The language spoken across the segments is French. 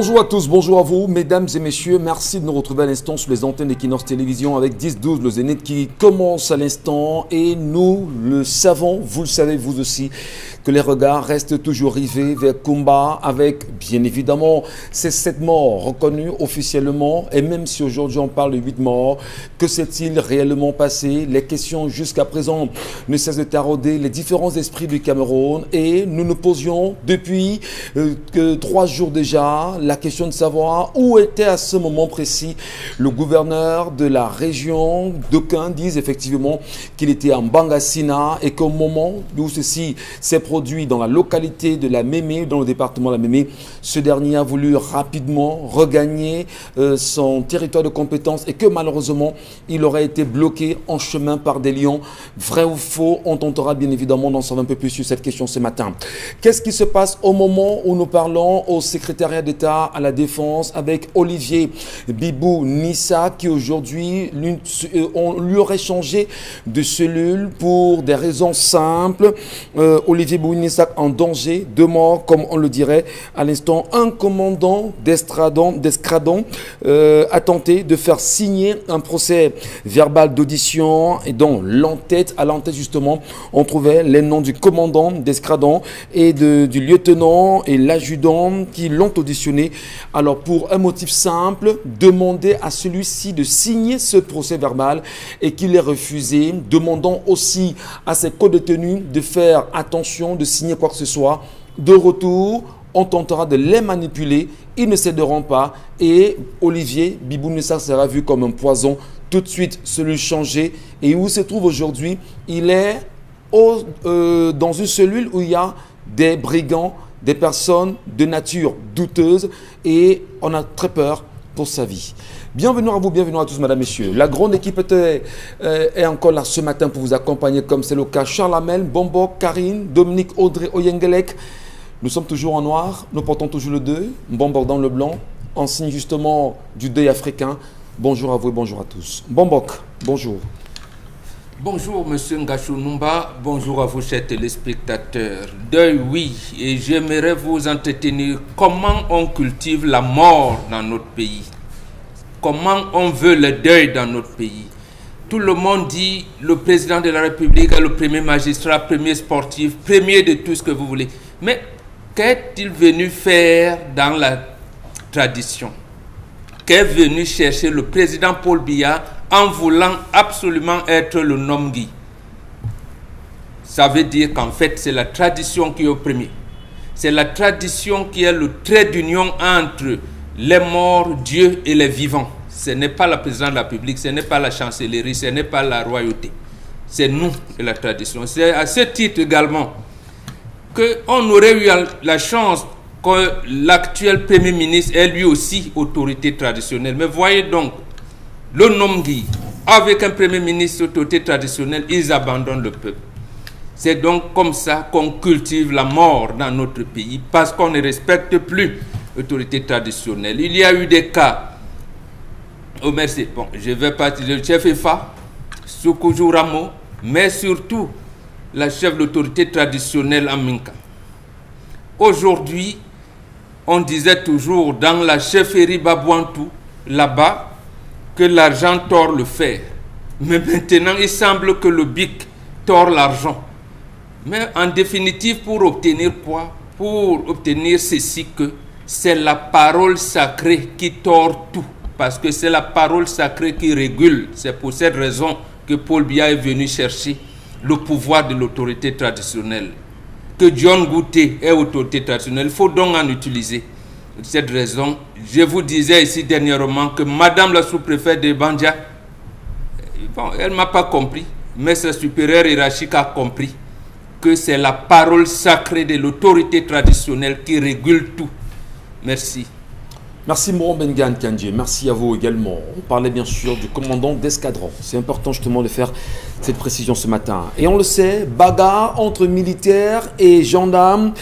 Bonjour à tous, bonjour à vous, mesdames et messieurs. Merci de nous retrouver à l'instant sur les antennes d'Equinox Télévision avec 10-12, le Zénith qui commence à l'instant. Et nous le savons, vous le savez vous aussi, que les regards restent toujours rivés vers Kumba avec, bien évidemment, ces 7 morts reconnus officiellement. Et même si aujourd'hui on parle de 8 morts, que s'est-il réellement passé? Les questions jusqu'à présent ne cessent de tarauder les différents esprits du Cameroun. Et nous nous posions depuis 3 jours déjà la question de savoir où était à ce moment précis le gouverneur de la région. D'aucuns disent effectivement qu'il était en Bangassina et qu'au moment où ceci s'est produit dans la localité de la Mémé, dans le département de la Mémé, ce dernier a voulu rapidement regagner son territoire de compétence et que malheureusement il aurait été bloqué en chemin par des lions. Vrai ou faux? On tentera bien évidemment d'en savoir un peu plus sur cette question ce matin. Qu'est-ce qui se passe au moment où nous parlons au secrétariat d'État à la Défense avec Olivier Bibou Nissa qui aujourd'hui on lui aurait changé de cellule pour des raisons simples. Olivier Bibou Nissa en danger, 2 morts comme on le dirait à l'instant. Un commandant d'escadron a tenté de faire signer un procès verbal d'audition et dont à l'entête justement on trouvait les noms du commandant d'escadron et du lieutenant et l'adjudant qui l'ont auditionné. Alors pour un motif simple, demander à celui-ci de signer ce procès verbal et qu'il ait refusé, demandant aussi à ses co-détenus de faire attention, de signer quoi que ce soit. De retour, on tentera de les manipuler, ils ne céderont pas et Olivier Bibou Nissa sera vu comme un poison. Tout de suite, celui changé. Et où se trouve aujourd'hui? Il est dans une cellule où il y a des brigands, des personnes de nature douteuse et on a très peur pour sa vie. Bienvenue à vous, bienvenue à tous, madame, messieurs. La grande équipe est encore là ce matin pour vous accompagner comme c'est le cas. Charles Hamel, Bombo, Karine, Dominique, Audrey, Oyengelek. Nous sommes toujours en noir, nous portons toujours le deuil, Bombok dans le blanc, en signe justement du deuil africain. Bonjour à vous et bonjour à tous. Bombok, bonjour. Bonjour Monsieur Ngachou Numba, bonjour à vous chers téléspectateurs. Deuil, oui, et j'aimerais vous entretenir comment on cultive la mort dans notre pays. Comment on veut le deuil dans notre pays. Tout le monde dit le président de la République est le premier magistrat, premier sportif, premier de tout ce que vous voulez. Mais qu'est-il venu faire dans la tradition? Qu'est venu chercher le président Paul Biya en voulant absolument être le Nomgui? Ça veut dire qu'en fait, c'est la tradition qui est au premier. C'est la tradition qui est le trait d'union entre les morts, Dieu et les vivants. Ce n'est pas la présidence de la République, ce n'est pas la chancellerie, ce n'est pas la royauté. C'est nous et la tradition. C'est à ce titre également qu'on aurait eu la chance que l'actuel Premier ministre est lui aussi autorité traditionnelle. Mais voyez donc, le Nomgui, avec un Premier ministre autorité traditionnelle, ils abandonnent le peuple. C'est donc comme ça qu'on cultive la mort dans notre pays, parce qu'on ne respecte plus l'autorité traditionnelle. Il y a eu des cas, oh merci, bon, je vais partir le chef EFA, Soukoujou Ramo, mais surtout la chef de l'autorité traditionnelle Aminka. Aujourd'hui, on disait toujours dans la chefferie Babouantou, là-bas, que l'argent tord le fer. Mais maintenant, il semble que le bic tord l'argent. Mais en définitive, pour obtenir quoi? Pour obtenir ceci que c'est la parole sacrée qui tord tout. Parce que c'est la parole sacrée qui régule. C'est pour cette raison que Paul Biya est venu chercher le pouvoir de l'autorité traditionnelle. Que John Gouté est autorité traditionnelle, il faut donc en utiliser. Pour cette raison, je vous disais ici dernièrement que Madame la sous-préfète de Bandia, bon, elle ne m'a pas compris, mais sa supérieure hiérarchique a compris que c'est la parole sacrée de l'autorité traditionnelle qui régule tout. Merci. Merci Mourou Bengan Kandji, merci à vous également. On parlait bien sûr du commandant d'escadron. C'est important justement de faire cette précision ce matin. Et on le sait, bagarre entre militaires et gendarmes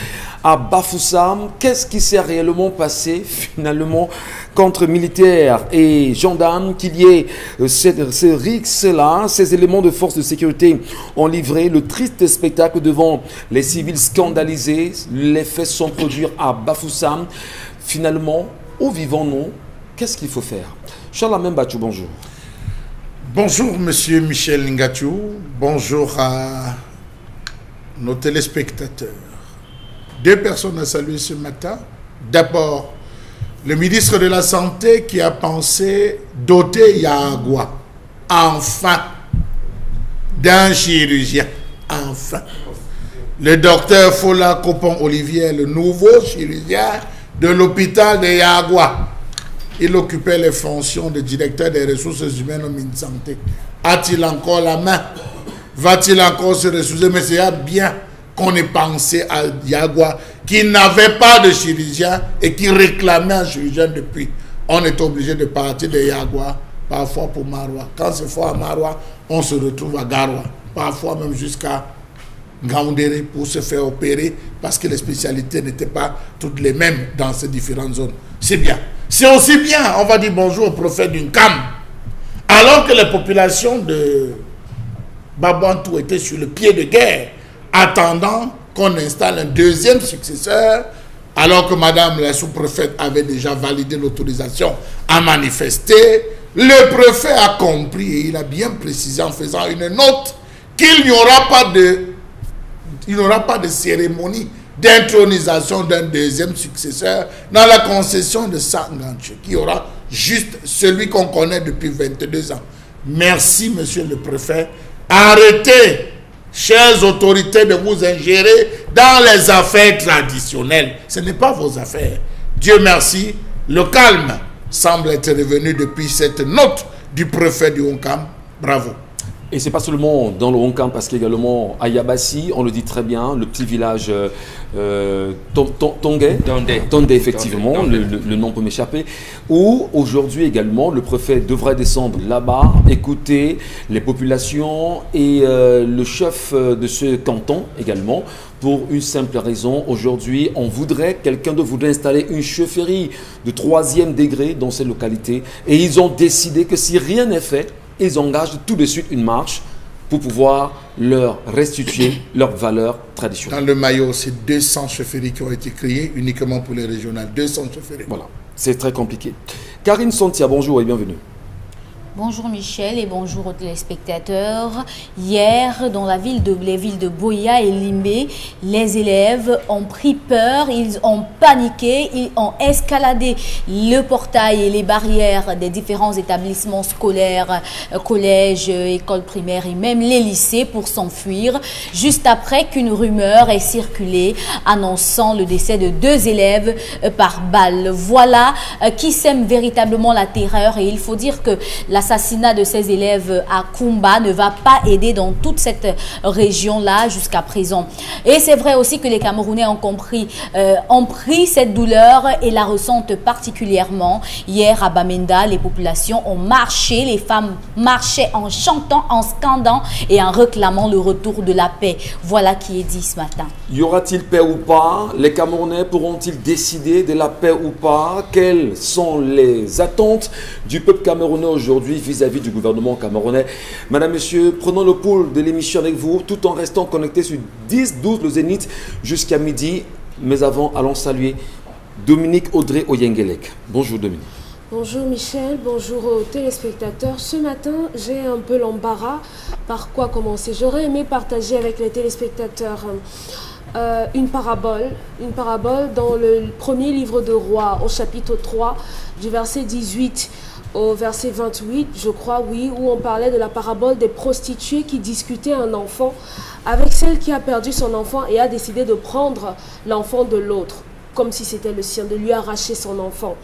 à Bafoussam. Qu'est-ce qui s'est réellement passé finalement qu'entre militaires et gendarmes, qu'il y ait ce rixe-là, ces éléments de force de sécurité ont livré le triste spectacle devant les civils scandalisés. Les faits sont produits à Bafoussam. Finalement, Où vivons-nous? Qu'est-ce qu'il faut faire? Charles Mbachou, bonjour. Bonjour, monsieur Michel Ngachou. Bonjour à nos téléspectateurs. Deux personnes à saluer ce matin. D'abord, le ministre de la Santé qui a pensé doter Yagua, enfin, d'un chirurgien. Enfin. Le docteur Fola Copon-Olivier, le nouveau chirurgien de l'hôpital de Yagua. Il occupait les fonctions de directeur des ressources humaines au MinSanté. A-t-il encore la main? Va-t-il encore se ressourcer? Mais c'est bien qu'on ait pensé à Yagua, qui n'avait pas de chirurgien et qui réclamait un chirurgien depuis. On est obligé de partir de Yagua, parfois pour Maroua. Quand c'est fort à Maroua, on se retrouve à Garoua. Parfois même jusqu'à Ngaoundéré pour se faire opérer parce que les spécialités n'étaient pas toutes les mêmes dans ces différentes zones. C'est bien. C'est aussi bien, on va dire bonjour au prophète d'une Cam. Alors que les populations de Babantou étaient sur le pied de guerre, attendant qu'on installe un deuxième successeur, alors que madame la sous-préfète avait déjà validé l'autorisation à manifester, le préfet a compris et il a bien précisé en faisant une note qu'il n'y aura pas de cérémonie d'intronisation d'un deuxième successeur dans la concession de Sanganche, qui aura juste celui qu'on connaît depuis 22 ans. Merci, monsieur le préfet. Arrêtez, chères autorités, de vous ingérer dans les affaires traditionnelles. Ce n'est pas vos affaires. Dieu merci, le calme semble être revenu depuis cette note du préfet du Honkam. Bravo. Et c'est pas seulement dans le Honkam, parce qu'également à Yabassi, on le dit très bien, le petit village Tondé, effectivement, le nom peut m'échapper, où aujourd'hui également le préfet devrait descendre là-bas, écouter les populations et le chef de ce canton également, pour une simple raison. Aujourd'hui, quelqu'un voudrait installer une chefferie de 3e degré dans ces localités, et ils ont décidé que si rien n'est fait, ils engagent tout de suite une marche pour pouvoir leur restituer leurs valeurs traditionnelles. Dans le maillot, c'est 200 chefferies qui ont été créées uniquement pour les régionales. 200 chefferies. Voilà, c'est très compliqué. Karine Santia, bonjour et bienvenue. Bonjour Michel et bonjour aux téléspectateurs. Hier, dans les villes de Boya et Limbé, les élèves ont pris peur, ils ont paniqué, ils ont escaladé le portail et les barrières des différents établissements scolaires, collèges, écoles primaires et même les lycées pour s'enfuir, juste après qu'une rumeur ait circulé annonçant le décès de 2 élèves par balle. Voilà qui sème véritablement la terreur, et il faut dire que l'assassinat de ces élèves à Kumba ne va pas aider dans toute cette région-là jusqu'à présent. Et c'est vrai aussi que les Camerounais ont pris cette douleur et la ressentent particulièrement. Hier à Bamenda, les populations ont marché, les femmes marchaient en chantant, en scandant et en réclamant le retour de la paix. Voilà qui est dit ce matin. Y aura-t-il paix ou pas? Les Camerounais pourront-ils décider de la paix ou pas? Quelles sont les attentes du peuple camerounais aujourd'hui vis-à-vis du gouvernement camerounais? Madame, Monsieur, prenons le pouls de l'émission avec vous tout en restant connectés sur 10-12 le Zénith jusqu'à midi. Mais avant, allons saluer Dominique Audrey Oyengelek. Bonjour Dominique. Bonjour Michel, bonjour aux téléspectateurs. Ce matin, j'ai un peu l'embarras. Par quoi commencer? J'aurais aimé partager avec les téléspectateurs une parabole dans le premier livre de Rois, au chapitre 3, du verset 18 au verset 28, je crois, oui, où on parlait de la parabole des prostituées qui discutaient un enfant avec celle qui a perdu son enfant et a décidé de prendre l'enfant de l'autre, comme si c'était le sien, de lui arracher son enfant.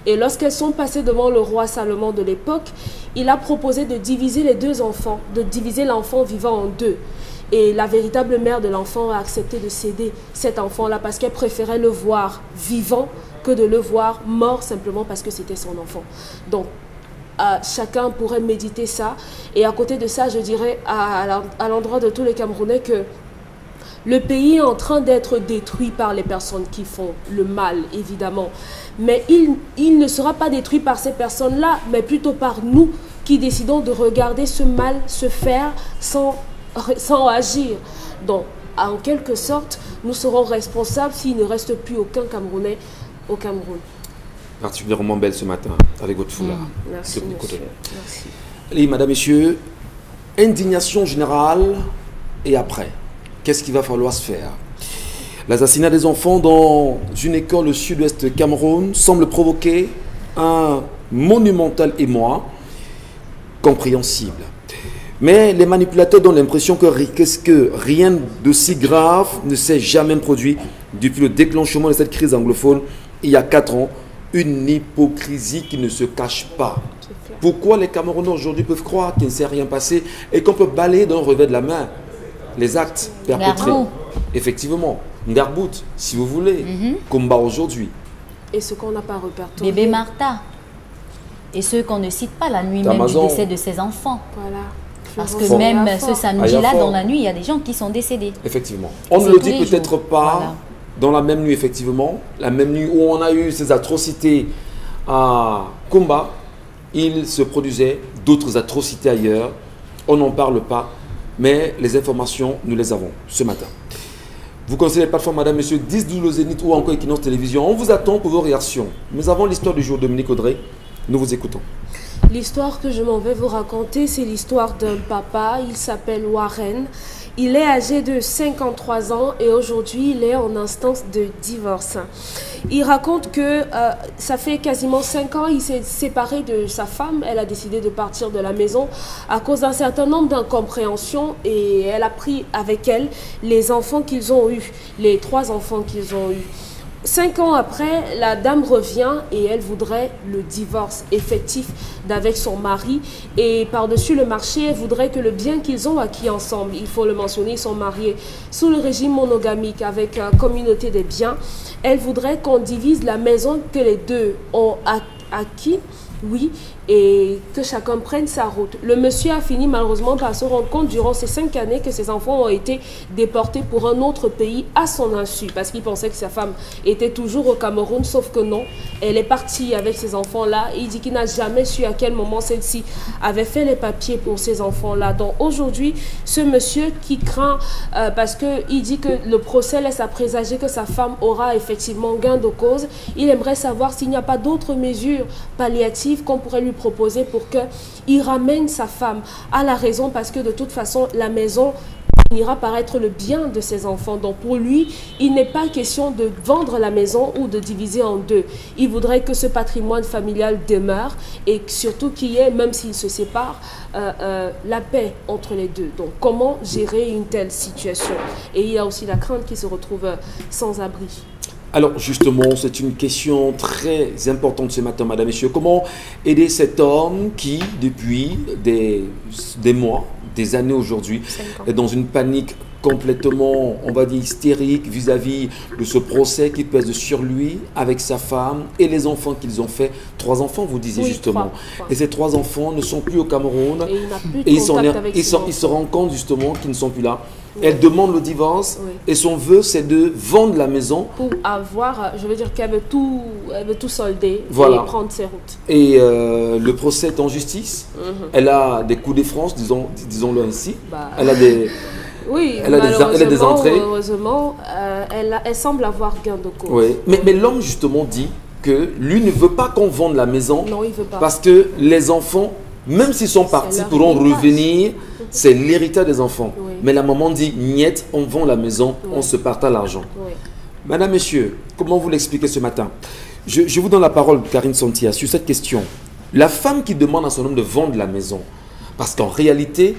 Et lorsqu'elles sont passées devant le roi Salomon de l'époque, il a proposé de diviser les 2 enfants, de diviser l'enfant vivant en 2. Et la véritable mère de l'enfant a accepté de céder cet enfant-là parce qu'elle préférait le voir vivant que de le voir mort simplement parce que c'était son enfant. Donc, chacun pourrait méditer ça. Et à côté de ça, je dirais à l'endroit de tous les Camerounais que le pays est en train d'être détruit par les personnes qui font le mal, évidemment. Mais il ne sera pas détruit par ces personnes-là, mais plutôt par nous qui décidons de regarder ce mal se faire sans agir. Donc, en quelque sorte, nous serons responsables s'il ne reste plus aucun Camerounais au Cameroun. particulièrement belle ce matin, avec votre foulard. Merci, De mon côté. monsieur. Merci. Allez, madame, messieurs, indignation générale et après, qu'est-ce qu'il va falloir se faire? L'assassinat des enfants dans une école au sud-ouest Cameroun semble provoquer un monumental émoi compréhensible. Mais les manipulateurs donnent l'impression que rien de si grave ne s'est jamais produit depuis le déclenchement de cette crise anglophone il y a 4 ans. Une hypocrisie qui ne se cache pas. Pourquoi les Camerounais aujourd'hui peuvent croire qu'il ne s'est rien passé et qu'on peut balayer d'un revers de la main les actes perpétrés? Ngarbout. Effectivement, Ngarbout, si vous voulez, combat aujourd'hui. Et ce qu'on n'a pas répertorié. Bébé Martha. Et ceux qu'on ne cite pas la nuit même du D'Amazon. décès de ses enfants. Voilà. Parce Florence que même Ayafort. ce samedi-là, Ayafort. dans la nuit, il y a des gens qui sont décédés. Effectivement. On C'est ne le tous dit les peut-être jours. pas Voilà. dans la même nuit, effectivement. La même nuit où on a eu ces atrocités à Kumba, il se produisait d'autres atrocités ailleurs. On n'en parle pas, mais les informations, nous les avons ce matin. Vous connaissez les plateformes, madame, monsieur, 10-12 le Zénith ou encore Equinox Télévision. On vous attend pour vos réactions. Mais avant l'histoire du jour, Dominique Audrey, nous vous écoutons. L'histoire que je m'en vais vous raconter, c'est l'histoire d'un papa. Il s'appelle Warren. Il est âgé de 53 ans et aujourd'hui, il est en instance de divorce. Il raconte que ça fait quasiment 5 ans, il s'est séparé de sa femme. Elle a décidé de partir de la maison à cause d'un certain nombre d'incompréhensions et elle a pris avec elle les enfants qu'ils ont eus, les 3 enfants qu'ils ont eus. 5 ans après, la dame revient et elle voudrait le divorce effectif d'avec son mari. Et par-dessus le marché, elle voudrait que le bien qu'ils ont acquis ensemble, il faut le mentionner, ils sont mariés sous le régime monogamique avec communauté des biens. Elle voudrait qu'on divise la maison que les deux ont acquis, oui, et que chacun prenne sa route. Le monsieur a fini malheureusement par se rendre compte durant ces 5 années que ses enfants ont été déportés pour un autre pays à son insu, parce qu'il pensait que sa femme était toujours au Cameroun, sauf que non, elle est partie avec ses enfants-là. Il dit qu'il n'a jamais su à quel moment celle-ci avait fait les papiers pour ces enfants-là. Donc aujourd'hui, ce monsieur qui craint, parce qu'il dit que le procès laisse à présager que sa femme aura effectivement gain de cause, il aimerait savoir s'il n'y a pas d'autres mesures palliatives qu'on pourrait lui proposer pour qu'il ramène sa femme à la raison, parce que de toute façon, la maison finira par être le bien de ses enfants. Donc pour lui, il n'est pas question de vendre la maison ou de diviser en deux. Il voudrait que ce patrimoine familial demeure et surtout qu'il y ait, même s'ils se séparent, la paix entre les deux. Donc comment gérer une telle situation? Et il y a aussi la crainte qu'il se retrouve sans abri. Alors justement, c'est une question très importante ce matin, madame, messieurs. Comment aider cet homme qui, depuis des mois, des années aujourd'hui, est dans une panique complètement, on va dire, hystérique vis-à-vis de ce procès qui pèse sur lui avec sa femme et les enfants qu'ils ont fait. 3 enfants, vous disiez, oui, justement. 3. Et ces 3 enfants ne sont plus au Cameroun. Et il n'a plus de contact avec ses enfants. Il se rend compte justement qu'ils ne sont plus là. Oui. Elle demande le divorce, oui, et son vœu, c'est de vendre la maison. Pour avoir, je veux dire qu'elle veut tout solder, voilà, et prendre ses routes. Et le procès est en justice. Elle a des coups de France, disons-le ainsi. Elle a des... Oui, elle a des entrées. Heureusement, elle semble avoir gain de cause. Oui. Mais l'homme, justement, dit que lui ne veut pas qu'on vende la maison. Non, il veut pas. Parce que les enfants, même s'ils sont partis, pourront revenir. C'est l'héritage des enfants. Oui. Mais la maman dit, niet, on vend la maison, oui, on se partage l'argent. Oui. Madame, messieurs, comment vous l'expliquez ce matin? Je vous donne la parole, Karine Santia, sur cette question. La femme qui demande à son homme de vendre la maison, parce qu'en réalité,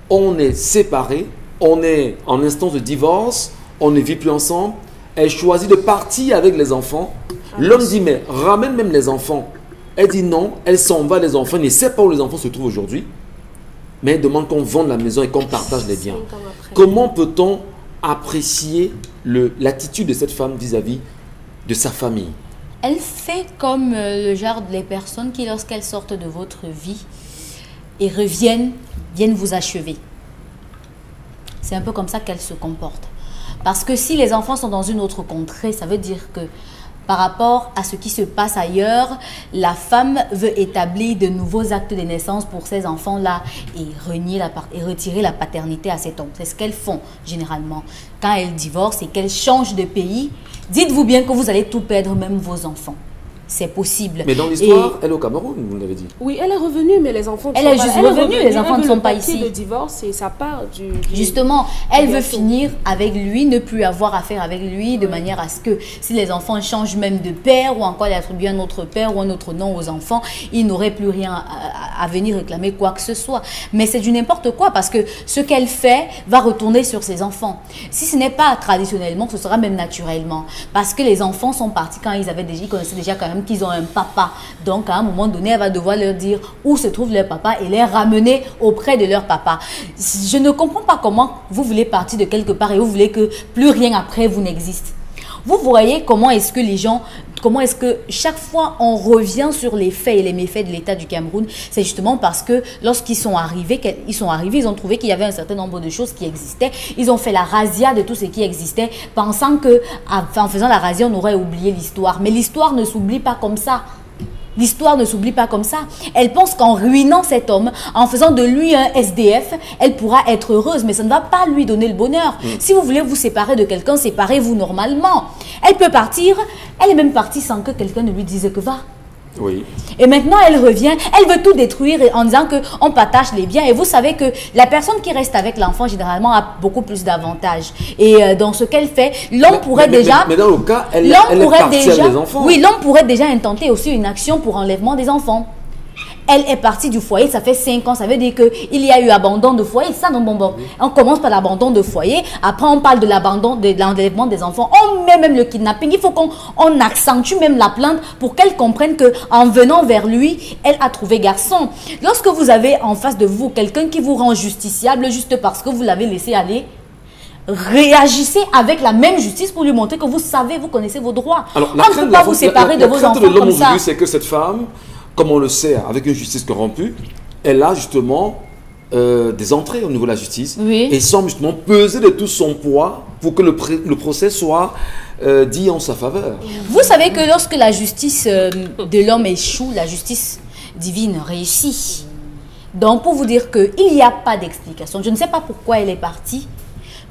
on est séparés, on est en instance de divorce, on ne vit plus ensemble, elle choisit de partir avec les enfants. L'homme dit, mais ramène même les enfants. Elle dit non, elle s'en va, les enfants, elle ne sait pas où les enfants se trouvent aujourd'hui, mais elle demande qu'on vende la maison et qu'on partage les biens. Comment peut-on apprécier l'attitude de cette femme vis-à-vis de sa famille? Elle fait comme le genre des personnes qui, lorsqu'elles sortent de votre vie et viennent vous achever. C'est un peu comme ça qu'elle se comporte. Parce que si les enfants sont dans une autre contrée, ça veut dire que par rapport à ce qui se passe ailleurs, la femme veut établir de nouveaux actes de naissance pour ces enfants-là et retirer la paternité à cet homme. C'est ce qu'elles font généralement. Quand elles divorcent et qu'elles changent de pays, dites-vous bien que vous allez tout perdre, même vos enfants. c'est possible. Mais dans l'histoire, elle est au Cameroun, vous l'avez dit. Oui, elle est revenue, mais les enfants... Elle est juste revenue, les enfants ne sont pas ici. ici. Le divorce et ça part du Justement, elle veut finir avec lui, ne plus avoir affaire avec lui, de manière à ce que si les enfants changent même de père ou encore il attribue un autre père ou un autre nom aux enfants, il n'aurait plus rien à venir réclamer quoi que ce soit. Mais c'est du n'importe quoi parce que ce qu'elle fait va retourner sur ses enfants. Si ce n'est pas traditionnellement, ce sera même naturellement. Parce que les enfants sont partis quand ils connaissaient déjà quand même qu'ils ont un papa. Donc, à un moment donné, elle va devoir leur dire où se trouve leur papa et les ramener auprès de leur papa. Je ne comprends pas comment vous voulez partir de quelque part et vous voulez que plus rien après vous n'existe. Vous voyez comment est-ce que chaque fois on revient sur les faits et les méfaits de l'État du Cameroun, c'est justement parce que lorsqu'ils sont arrivés, ils ont trouvé qu'il y avait un certain nombre de choses qui existaient. Ils ont fait la razzia de tout ce qui existait, pensant que en faisant la razzia, on aurait oublié l'histoire. Mais l'histoire ne s'oublie pas comme ça. L'histoire ne s'oublie pas comme ça. Elle pense qu'en ruinant cet homme, en faisant de lui un SDF, elle pourra être heureuse, mais ça ne va pas lui donner le bonheur. Si vous voulez vous séparer de quelqu'un, séparez-vous normalement. Elle peut partir, elle est même partie sans que quelqu'un ne lui dise que va. Oui. Et maintenant, elle revient, elle veut tout détruire en disant qu'on partage les biens. Et vous savez que la personne qui reste avec l'enfant, généralement, a beaucoup plus d'avantages. Et dans ce qu'elle fait, l'homme pourrait déjà... Mais dans le cas, elle est partie avec les enfants. Oui, l'homme pourrait déjà intenter aussi une action pour enlèvement des enfants. Elle est partie du foyer, ça fait 5 ans, ça veut dire qu'il y a eu abandon de foyer, ça non, bon. On commence par l'abandon de foyer, après on parle de l'abandon, de l'enlèvement des enfants, on met même le kidnapping, il faut qu'on accentue même la plainte pour qu'elle comprenne qu'en venant vers lui, elle a trouvé garçon. Lorsque vous avez en face de vous quelqu'un qui vous rend justiciable juste parce que vous l'avez laissé aller, réagissez avec la même justice pour lui montrer que vous savez, vous connaissez vos droits. Alors, on ne peut pas vous séparer de vos enfants comme ça. C'est que cette femme, comme on le sait, avec une justice corrompue, elle a justement des entrées au niveau de la justice et semble justement peser de tout son poids pour que le procès soit dit en sa faveur. Vous savez que lorsque la justice de l'homme échoue, la justice divine réussit. Donc pour vous dire qu'il n'y a pas d'explication, je ne sais pas pourquoi elle est partie,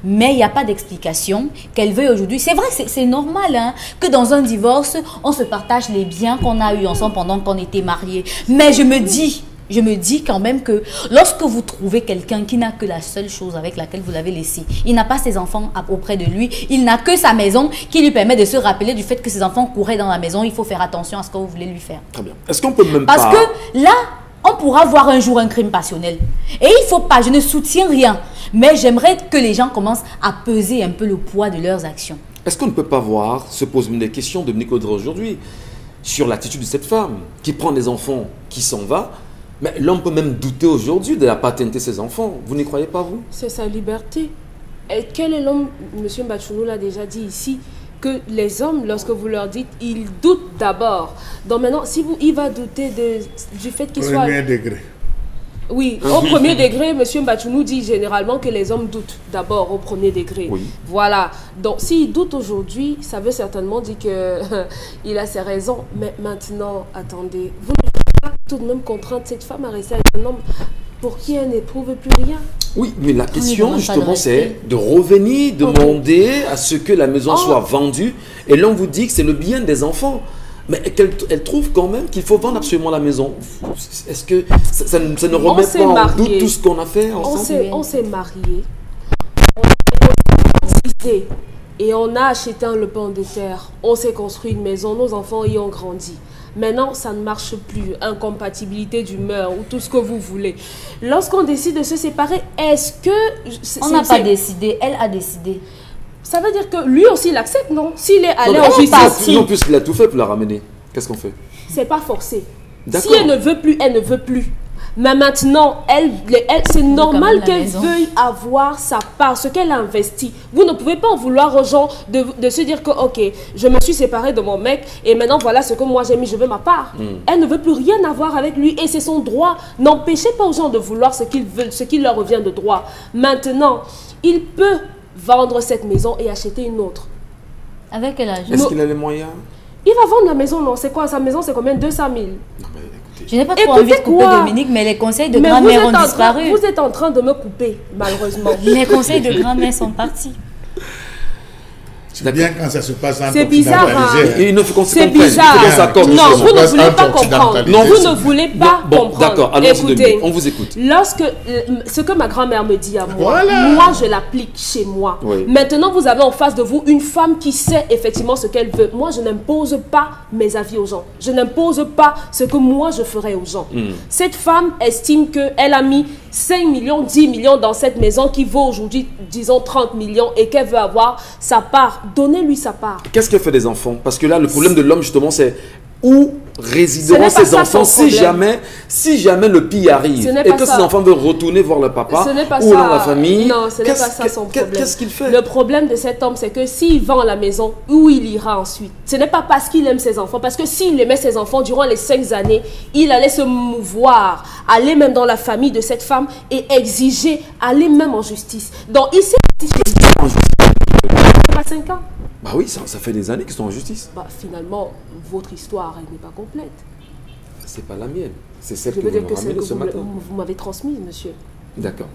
mais il n'y a pas d'explication qu'elle veuille aujourd'hui. C'est vrai, c'est normal hein, que dans un divorce, on se partage les biens qu'on a eu ensemble pendant qu'on était mariés. Mais je me dis quand même que lorsque vous trouvez quelqu'un qui n'a que la seule chose avec laquelle vous l'avez laissé, il n'a pas ses enfants auprès de lui, il n'a que sa maison qui lui permet de se rappeler du fait que ses enfants couraient dans la maison, il faut faire attention à ce que vous voulez lui faire. Très bien. Est-ce qu'on peut même Parce que là, on pourra voir un jour un crime passionnel. Et il ne faut pas, je ne soutiens rien, mais j'aimerais que les gens commencent à peser un peu le poids de leurs actions. Est-ce qu'on ne peut pas voir, se poser des questions, Dominique Audrey, aujourd'hui, sur l'attitude de cette femme qui prend des enfants, qui s'en va, mais l'homme peut même douter aujourd'hui de la paternité de ses enfants. Vous n'y croyez pas, vous? C'est sa liberté. Et quel est l'homme, M. Mbachounou l'a déjà dit ici, que les hommes, lorsque vous leur dites, ils doutent d'abord. Donc maintenant, si il va douter du fait qu'il soit... Premier degré. Oui, au premier degré, M. Mbachounou dit généralement que les hommes doutent d'abord au premier degré. Oui. Voilà. Donc, s'il doute aujourd'hui, ça veut certainement dire qu'il a ses raisons. Mais maintenant, attendez, vous ne pouvez pas tout de même contraindre cette femme à rester avec un homme pour qui elle n'éprouve plus rien. Oui, mais la question, justement, c'est de revenir, demander à ce que la maison soit vendue. Et l'on vous dit que c'est le bien des enfants. Mais elle trouve quand même qu'il faut vendre absolument la maison. Est-ce que ça ne remet pas en doute tout ce qu'on a fait ensemble? On s'est mariés, on s'est cotisé et on a acheté un lopin de terre. On s'est construit une maison, nos enfants y ont grandi. Maintenant, ça ne marche plus. Incompatibilité d'humeur ou tout ce que vous voulez. Lorsqu'on décide de se séparer, est-ce que... On n'a pas décidé, elle a décidé. Ça veut dire que lui aussi, il accepte, non? S'il est allé en justice... Non, puisqu'il a tout fait pour la ramener. Qu'est-ce qu'on fait? C'est pas forcé. Si elle ne veut plus, elle ne veut plus. Mais maintenant, c'est normal qu'elle veuille avoir sa part, ce qu'elle a investi. Vous ne pouvez pas en vouloir aux gens de se dire que, ok, je me suis séparée de mon mec et maintenant voilà ce que moi j'ai mis, je veux ma part. Elle ne veut plus rien avoir avec lui et c'est son droit. N'empêchez pas aux gens de vouloir ce qu'ils veulent, ce qui leur revient de droit. Maintenant, il peut vendre cette maison et acheter une autre. Avec quel âge? Est-ce qu'il a les moyens? Il va vendre la maison, non? C'est quoi? Sa maison, c'est combien? 200 000. Non, mais je n'ai pas trop envie de couper Dominique, mais les conseils de grand-mère ont disparu. Vous êtes en train de me couper, malheureusement. Les conseils de grand-mère sont partis. C'est bien quand ça se passe en C'est bizarre, hein. Et il ne faut qu'on se C'est comprenne. bizarre. Il faut qu'on s'accorde, Non, justement. vous ne voulez Un pas peu comprendre. occidentalisé. Non, Vous ne voulez pas Bon, comprendre. d'accord, allons-y, Écoutez, Demi, on vous écoute. Lorsque ce que ma grand-mère me dit à moi, Voilà. moi je l'applique chez moi. Oui. Maintenant, vous avez en face de vous une femme qui sait effectivement ce qu'elle veut. Moi, je n'impose pas mes avis aux gens. Je n'impose pas ce que moi je ferai aux gens. Cette femme estime qu'elle a mis 5 millions, 10 millions dans cette maison qui vaut aujourd'hui, disons, 30 millions et qu'elle veut avoir sa part. Donnez-lui sa part. Qu'est-ce qu'elle fait des enfants? Parce que là, le problème de l'homme, justement, c'est où résideront Ce n'est pas ces ça enfants son si jamais le pire arrive Ce n'est et pas que ça. ces enfants veulent retourner voir leur papa Ce n'est pas ou ça. dans la famille. Non, ce n'est pas ça son problème. Qu'est-ce qu'il fait? Le problème de cet homme, c'est que s'il vend la maison, où il ira ensuite? Ce n'est pas parce qu'il aime ses enfants, parce que s'il aimait ses enfants durant les 5 années, il allait se mouvoir, aller même dans la famille de cette femme et exiger, aller même en justice. Donc ici, c'est pas 5 ans. Bah oui, ça fait des années qu'ils sont en justice. Bah, finalement, votre histoire, elle n'est pas complète. C'est pas la mienne. C'est celle Je que veux vous dire me que celle que ramenez ce matin. vous m'avez transmise, monsieur. D'accord.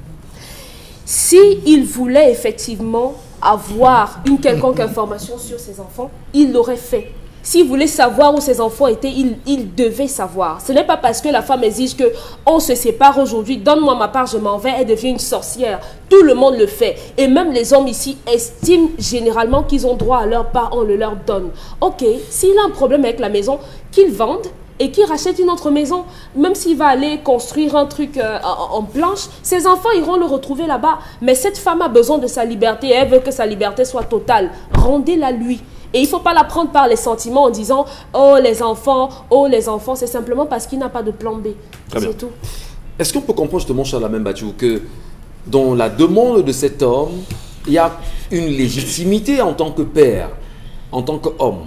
S'il voulait effectivement avoir une quelconque information sur ses enfants, il l'aurait fait. S'il voulait savoir où ses enfants étaient, il devait savoir. Ce n'est pas parce que la femme exige qu'on se sépare aujourd'hui, donne-moi ma part, je m'en vais, elle devient une sorcière. Tout le monde le fait. Et même les hommes ici estiment généralement qu'ils ont droit à leur part, on le leur donne. Ok, s'il a un problème avec la maison, qu'il vende et qu'il rachète une autre maison. Même s'il va aller construire un truc en planche, ses enfants iront le retrouver là-bas. Mais cette femme a besoin de sa liberté, elle veut que sa liberté soit totale. Rendez-la lui. Et il ne faut pas la prendre par les sentiments en disant « Oh les enfants, c'est simplement parce qu'il n'a pas de plan B. » C'est tout. Est-ce qu'on peut comprendre justement, Charlemagne Bachou, que dans la demande de cet homme, il y a une légitimité en tant que père, en tant qu'homme,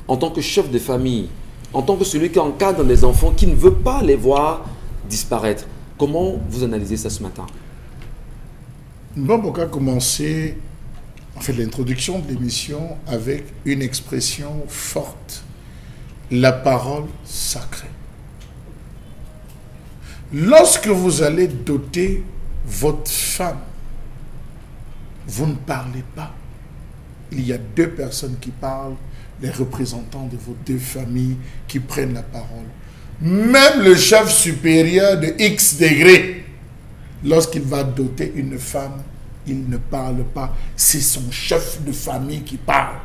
en tant que chef de famille, en tant que celui qui encadre les enfants, qui ne veut pas les voir disparaître. Comment vous analysez ça ce matin? Bon, pourquoi commencer l'introduction de l'émission avec une expression forte, la parole sacrée. Lorsque vous allez doter votre femme, vous ne parlez pas. Il y a 2 personnes qui parlent, les représentants de vos 2 familles qui prennent la parole. Même le chef supérieur de X degrés, lorsqu'il va doter une femme, il ne parle pas, c'est son chef de famille qui parle.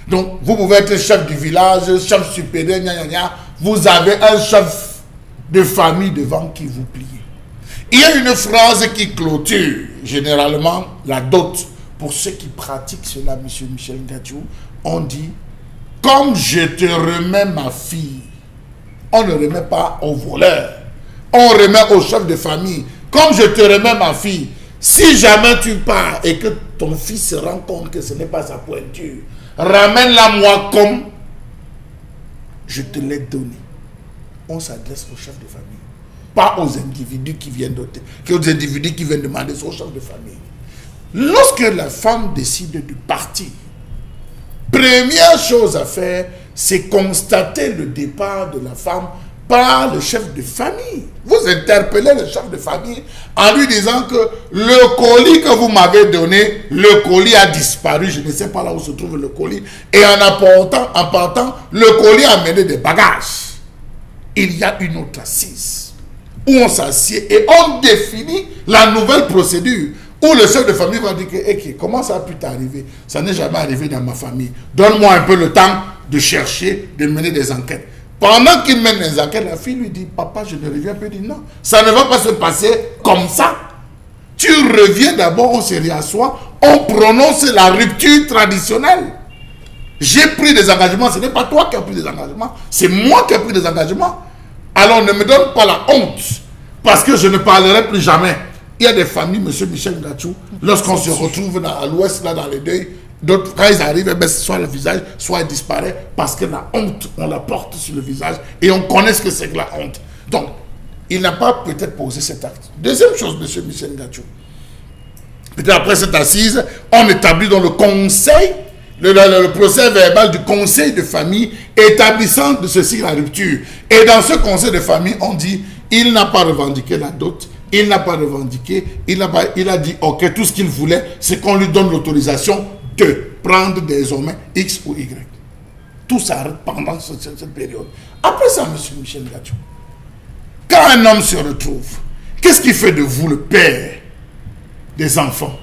Donc, vous pouvez être chef du village, chef supérieur, vous avez un chef de famille devant qui vous pliez. Il y a une phrase qui clôture généralement la dot. Pour ceux qui pratiquent cela, M. Michel Ngachou, on dit, comme je te remets ma fille, on ne remet pas au voleur, on remet au chef de famille, comme je te remets ma fille. Si jamais tu pars et que ton fils se rend compte que ce n'est pas sa pointure, ramène-la moi comme je te l'ai donné. On s'adresse au chef de famille, pas aux individus qui viennent doter, aux individus qui viennent demander au chef de famille. Lorsque la femme décide de partir, première chose à faire, c'est constater le départ de la femme par le chef de famille. Vous interpellez le chef de famille en lui disant que le colis que vous m'avez donné, le colis a disparu, je ne sais pas là où se trouve le colis, et en partant, le colis a amené des bagages. Il y a une autre assise où on s'assied et on définit la nouvelle procédure où le chef de famille va dire que hey, comment ça a pu t'arriver? Ça n'est jamais arrivé dans ma famille. Donne-moi un peu le temps de chercher, de mener des enquêtes. Pendant qu'il mène les enquêtes, la fille lui dit, papa, je ne reviens plus. Il dit, non, ça ne va pas se passer comme ça. Tu reviens d'abord, on se réassoit, on prononce la rupture traditionnelle. J'ai pris des engagements, ce n'est pas toi qui as pris des engagements, c'est moi qui ai pris des engagements. Alors ne me donne pas la honte, parce que je ne parlerai plus jamais. Il y a des familles, M. Michel Ngachou, lorsqu'on se retrouve à l'ouest, là, dans les deuils, d'autres, quand ils arrivent, soit le visage, soit il disparaît, parce que la honte, on la porte sur le visage, et on connaît ce que c'est que la honte. Donc, il n'a pas peut-être posé cet acte. Deuxième chose, M. Michel Ngachou, peut-être après cette assise, on établit dans le conseil, le procès verbal du conseil de famille établissant de ceci la rupture. Et dans ce conseil de famille, on dit, il n'a pas revendiqué la dot, il n'a pas revendiqué, il a dit, ok, tout ce qu'il voulait, c'est qu'on lui donne l'autorisation de prendre désormais X ou Y. Tout s'arrête pendant cette période. Après ça, M. Michel Ngacho, quand un homme se retrouve, qu'est-ce qui fait de vous le père des enfants?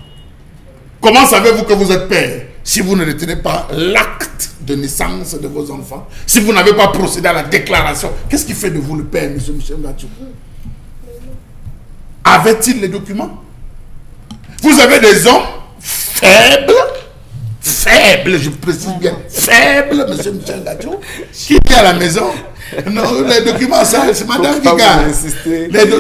Comment savez-vous que vous êtes père si vous ne retenez pas l'acte de naissance de vos enfants? Si vous n'avez pas procédé à la déclaration, qu'est-ce qui fait de vous le père, M. Michel Ngacho? Avait-il les documents? Vous avez des hommes faibles, je précise bien, faibles, M. Michel Ngacho, qui est à la maison. Non, les documents, c'est madame qui garde.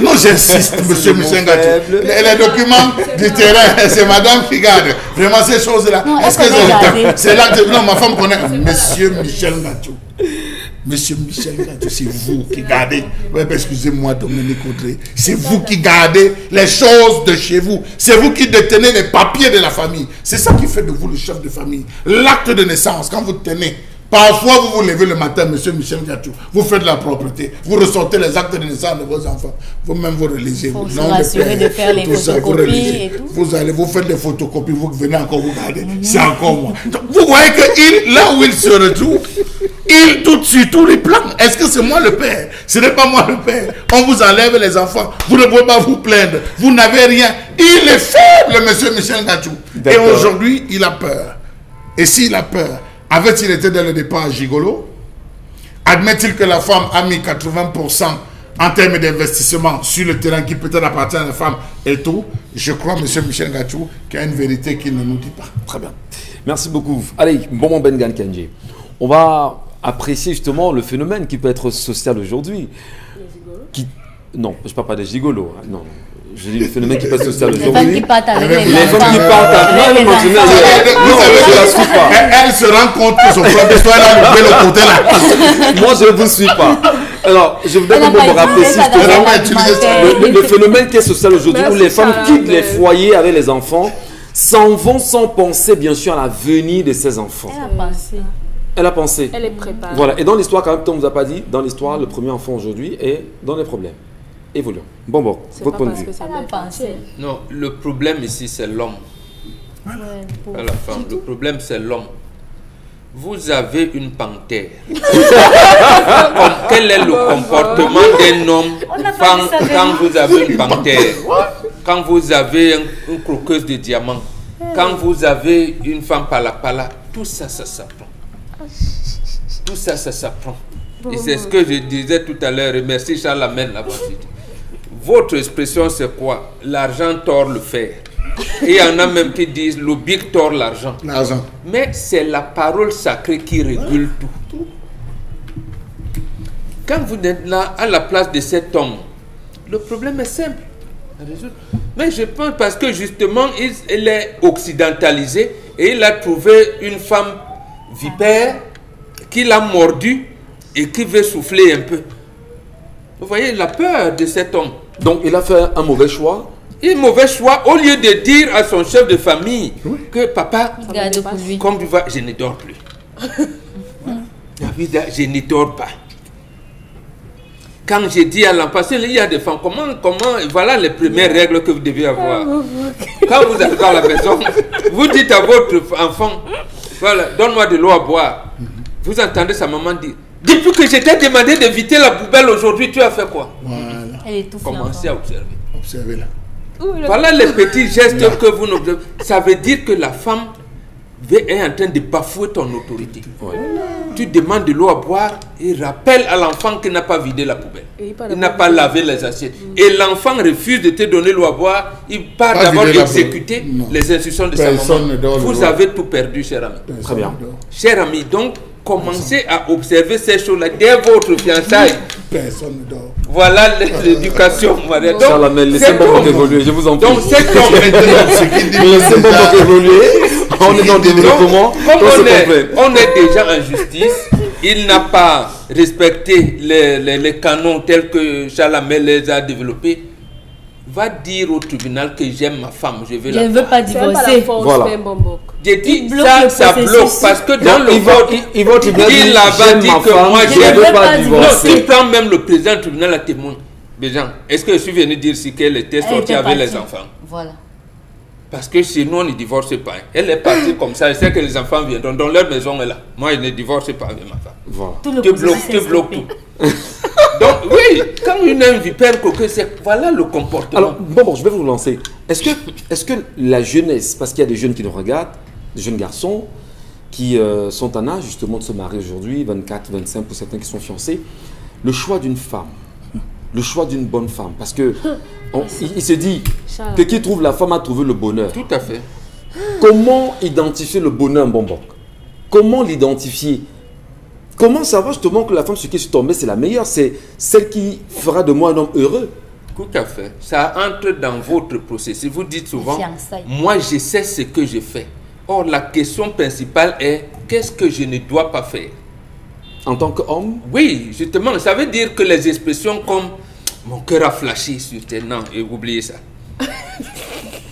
Non, j'insiste, M. Michel Ngacho. Les documents du terrain, c'est madame qui garde. Vraiment, ces choses-là. Est-ce que c'est là que. Non, ma femme connaît. Monsieur Michel Ngacho. Monsieur Michel Ngacho, c'est vous qui gardez. Excusez-moi, Dominique Audrey. C'est vous qui gardez les choses de chez vous. C'est vous qui détenez les papiers de la famille. C'est ça qui fait de vous le chef de famille. L'acte de naissance, quand vous tenez. Parfois, vous vous levez le matin, monsieur Michel Ngacho, vous faites de la propreté, vous ressortez les actes de naissance de vos enfants, vous-même vous relisez. Faut se rassurer de faire les photocopies et tout. Vous allez, vous faites des photocopies, vous venez encore vous garder. C'est encore moi. Donc, vous voyez que là où il se retrouve, il doute sur tous les plans. Est-ce que c'est moi le père? Ce n'est pas moi le père. On vous enlève les enfants, vous ne pouvez pas vous plaindre, vous n'avez rien. Il est faible, monsieur Michel Ngacho. Et aujourd'hui, il a peur. Et s'il a peur, avait-il été dès le départ gigolo? Admet-il que la femme a mis 80% en termes d'investissement sur le terrain qui peut-être appartient à la femme et tout? Je crois, M. Michel Ngacho, qu'il y a une vérité qu'il ne nous dit pas. Très bien. Merci beaucoup. Allez, bon Ben Kanji. On va apprécier justement le phénomène qui peut être social aujourd'hui. Les gigolos? Non, je ne parle pas des gigolos. Hein. Non. Je dis le phénomène qui passe social aujourd'hui. Les femmes qui partent avec les enfants. Les femmes qui partent avec les enfants. Non, je ne la suis pas. Elle se rend compte que son propre histoire a levé le côté là. Moi, je ne vous suis pas. Alors, je voudrais que vous me rappeliez le phénomène qui est social aujourd'hui où les femmes quittent les foyers avec les enfants, s'en vont sans penser bien sûr à l'avenir de ces enfants. Elle a pensé. Elle a pensé. Elle est préparée. Voilà. Et dans l'histoire, quand même, on ne vous a pas dit, dans l'histoire, le premier enfant aujourd'hui est dans les problèmes. Évoluons. Bon, votre point de vue. Non, le problème ici, c'est l'homme. Pas la femme. Le problème, c'est l'homme. Vous avez une panthère. Quel est le comportement d'un homme quand vous avez une panthère? Quand vous avez une croqueuse de diamants? Quand vous avez une femme pala, tout ça, ça s'apprend. Tout ça, ça s'apprend. Et c'est ce que je disais tout à l'heure. Et merci Charles Amène là-bas. Votre expression, c'est quoi? L'argent tord le fer. Et il y en a même qui disent le big tord l'argent. Mais c'est la parole sacrée qui régule tout. Quand vous êtes là, à la place de cet homme, le problème est simple à résoudre. Mais je pense parce que justement, il est occidentalisé et il a trouvé une femme vipère qui l'a mordu et qui veut souffler un peu. Vous voyez la peur de cet homme. Donc il a fait un mauvais choix. Un mauvais choix au lieu de dire à son chef de famille que papa, comme tu vois, je ne dors plus. David, je ne dors pas. Quand j'ai dit à l'enfant, parce qu'il y a des femmes, comment, voilà les premières règles que vous devez avoir. Quand vous arrivez à la maison, vous dites à votre enfant, voilà, donne-moi de l'eau à boire. Vous entendez sa maman dire, depuis que je t'ai demandé d'éviter la poubelle aujourd'hui, tu as fait quoi? Voilà. Elle est tout Commencez à observer. Observez là. Voilà les petits gestes que vous n'observez. Ça veut dire que la femme est en train de bafouer ton autorité. Ouais. Tu demandes de l'eau à boire et rappelle à l'enfant qu'il n'a pas vidé la poubelle. Il n'a pas lavé les assiettes. Et l'enfant refuse de te donner l'eau à boire. Il part d'abord exécuter les instructions de sa maman. Vous avez tout perdu, cher ami. Très bien. Cher ami, donc, commencez à observer ces choses-là dès votre fiançailles. Personne ne dort. Voilà l'éducation. Donc, laissez moi évoluer, je vous en prie. Donc, cet homme, laissez-moi évoluer. On est dans le développement. On est déjà en justice. Il n'a pas respecté les canons tels que Chalamel les a développés. Va dire au tribunal que j'aime ma femme, je vais la. Je ne veux pas divorcer. Voilà. J'ai dit ça bloque parce que dans le vote, il a dit que moi je ne veux pas divorcer. Non, il prend même le président du tribunal à témoin. Mais Jean, est-ce que je suis venu dire si qu'elle était sortie avec les enfants? Voilà. Parce que chez nous, on ne divorce pas. Elle est partie comme ça. Elle sait que les enfants viendront. Dans leur maison est là. Moi, je ne divorce pas avec ma femme. Voilà. Tu bloques tout. Donc, oui, quand une vipère coqueuse, voilà le comportement. Alors, bon, je vais vous lancer. Est-ce que la jeunesse, parce qu'il y a des jeunes qui nous regardent, des jeunes garçons, qui sont en âge justement de se marier aujourd'hui, 24, 25 pour certains qui sont fiancés, le choix d'une femme, le choix d'une bonne femme, parce que il se dit que qui trouve la femme a trouvé le bonheur. Tout à fait. Comment identifier le bonheur, Bonbon? Comment l'identifier? Comment savoir justement que la femme sur qui je suis tombé, c'est la meilleure, c'est celle qui fera de moi un homme heureux? Tout à fait. Ça entre dans votre processus. Vous dites souvent, moi je sais ce que je fais. Or, la question principale est, qu'est-ce que je ne dois pas faire? En tant qu'homme? Oui, justement, ça veut dire que les expressions comme mon cœur a flashé sur tes noms, et oubliez ça.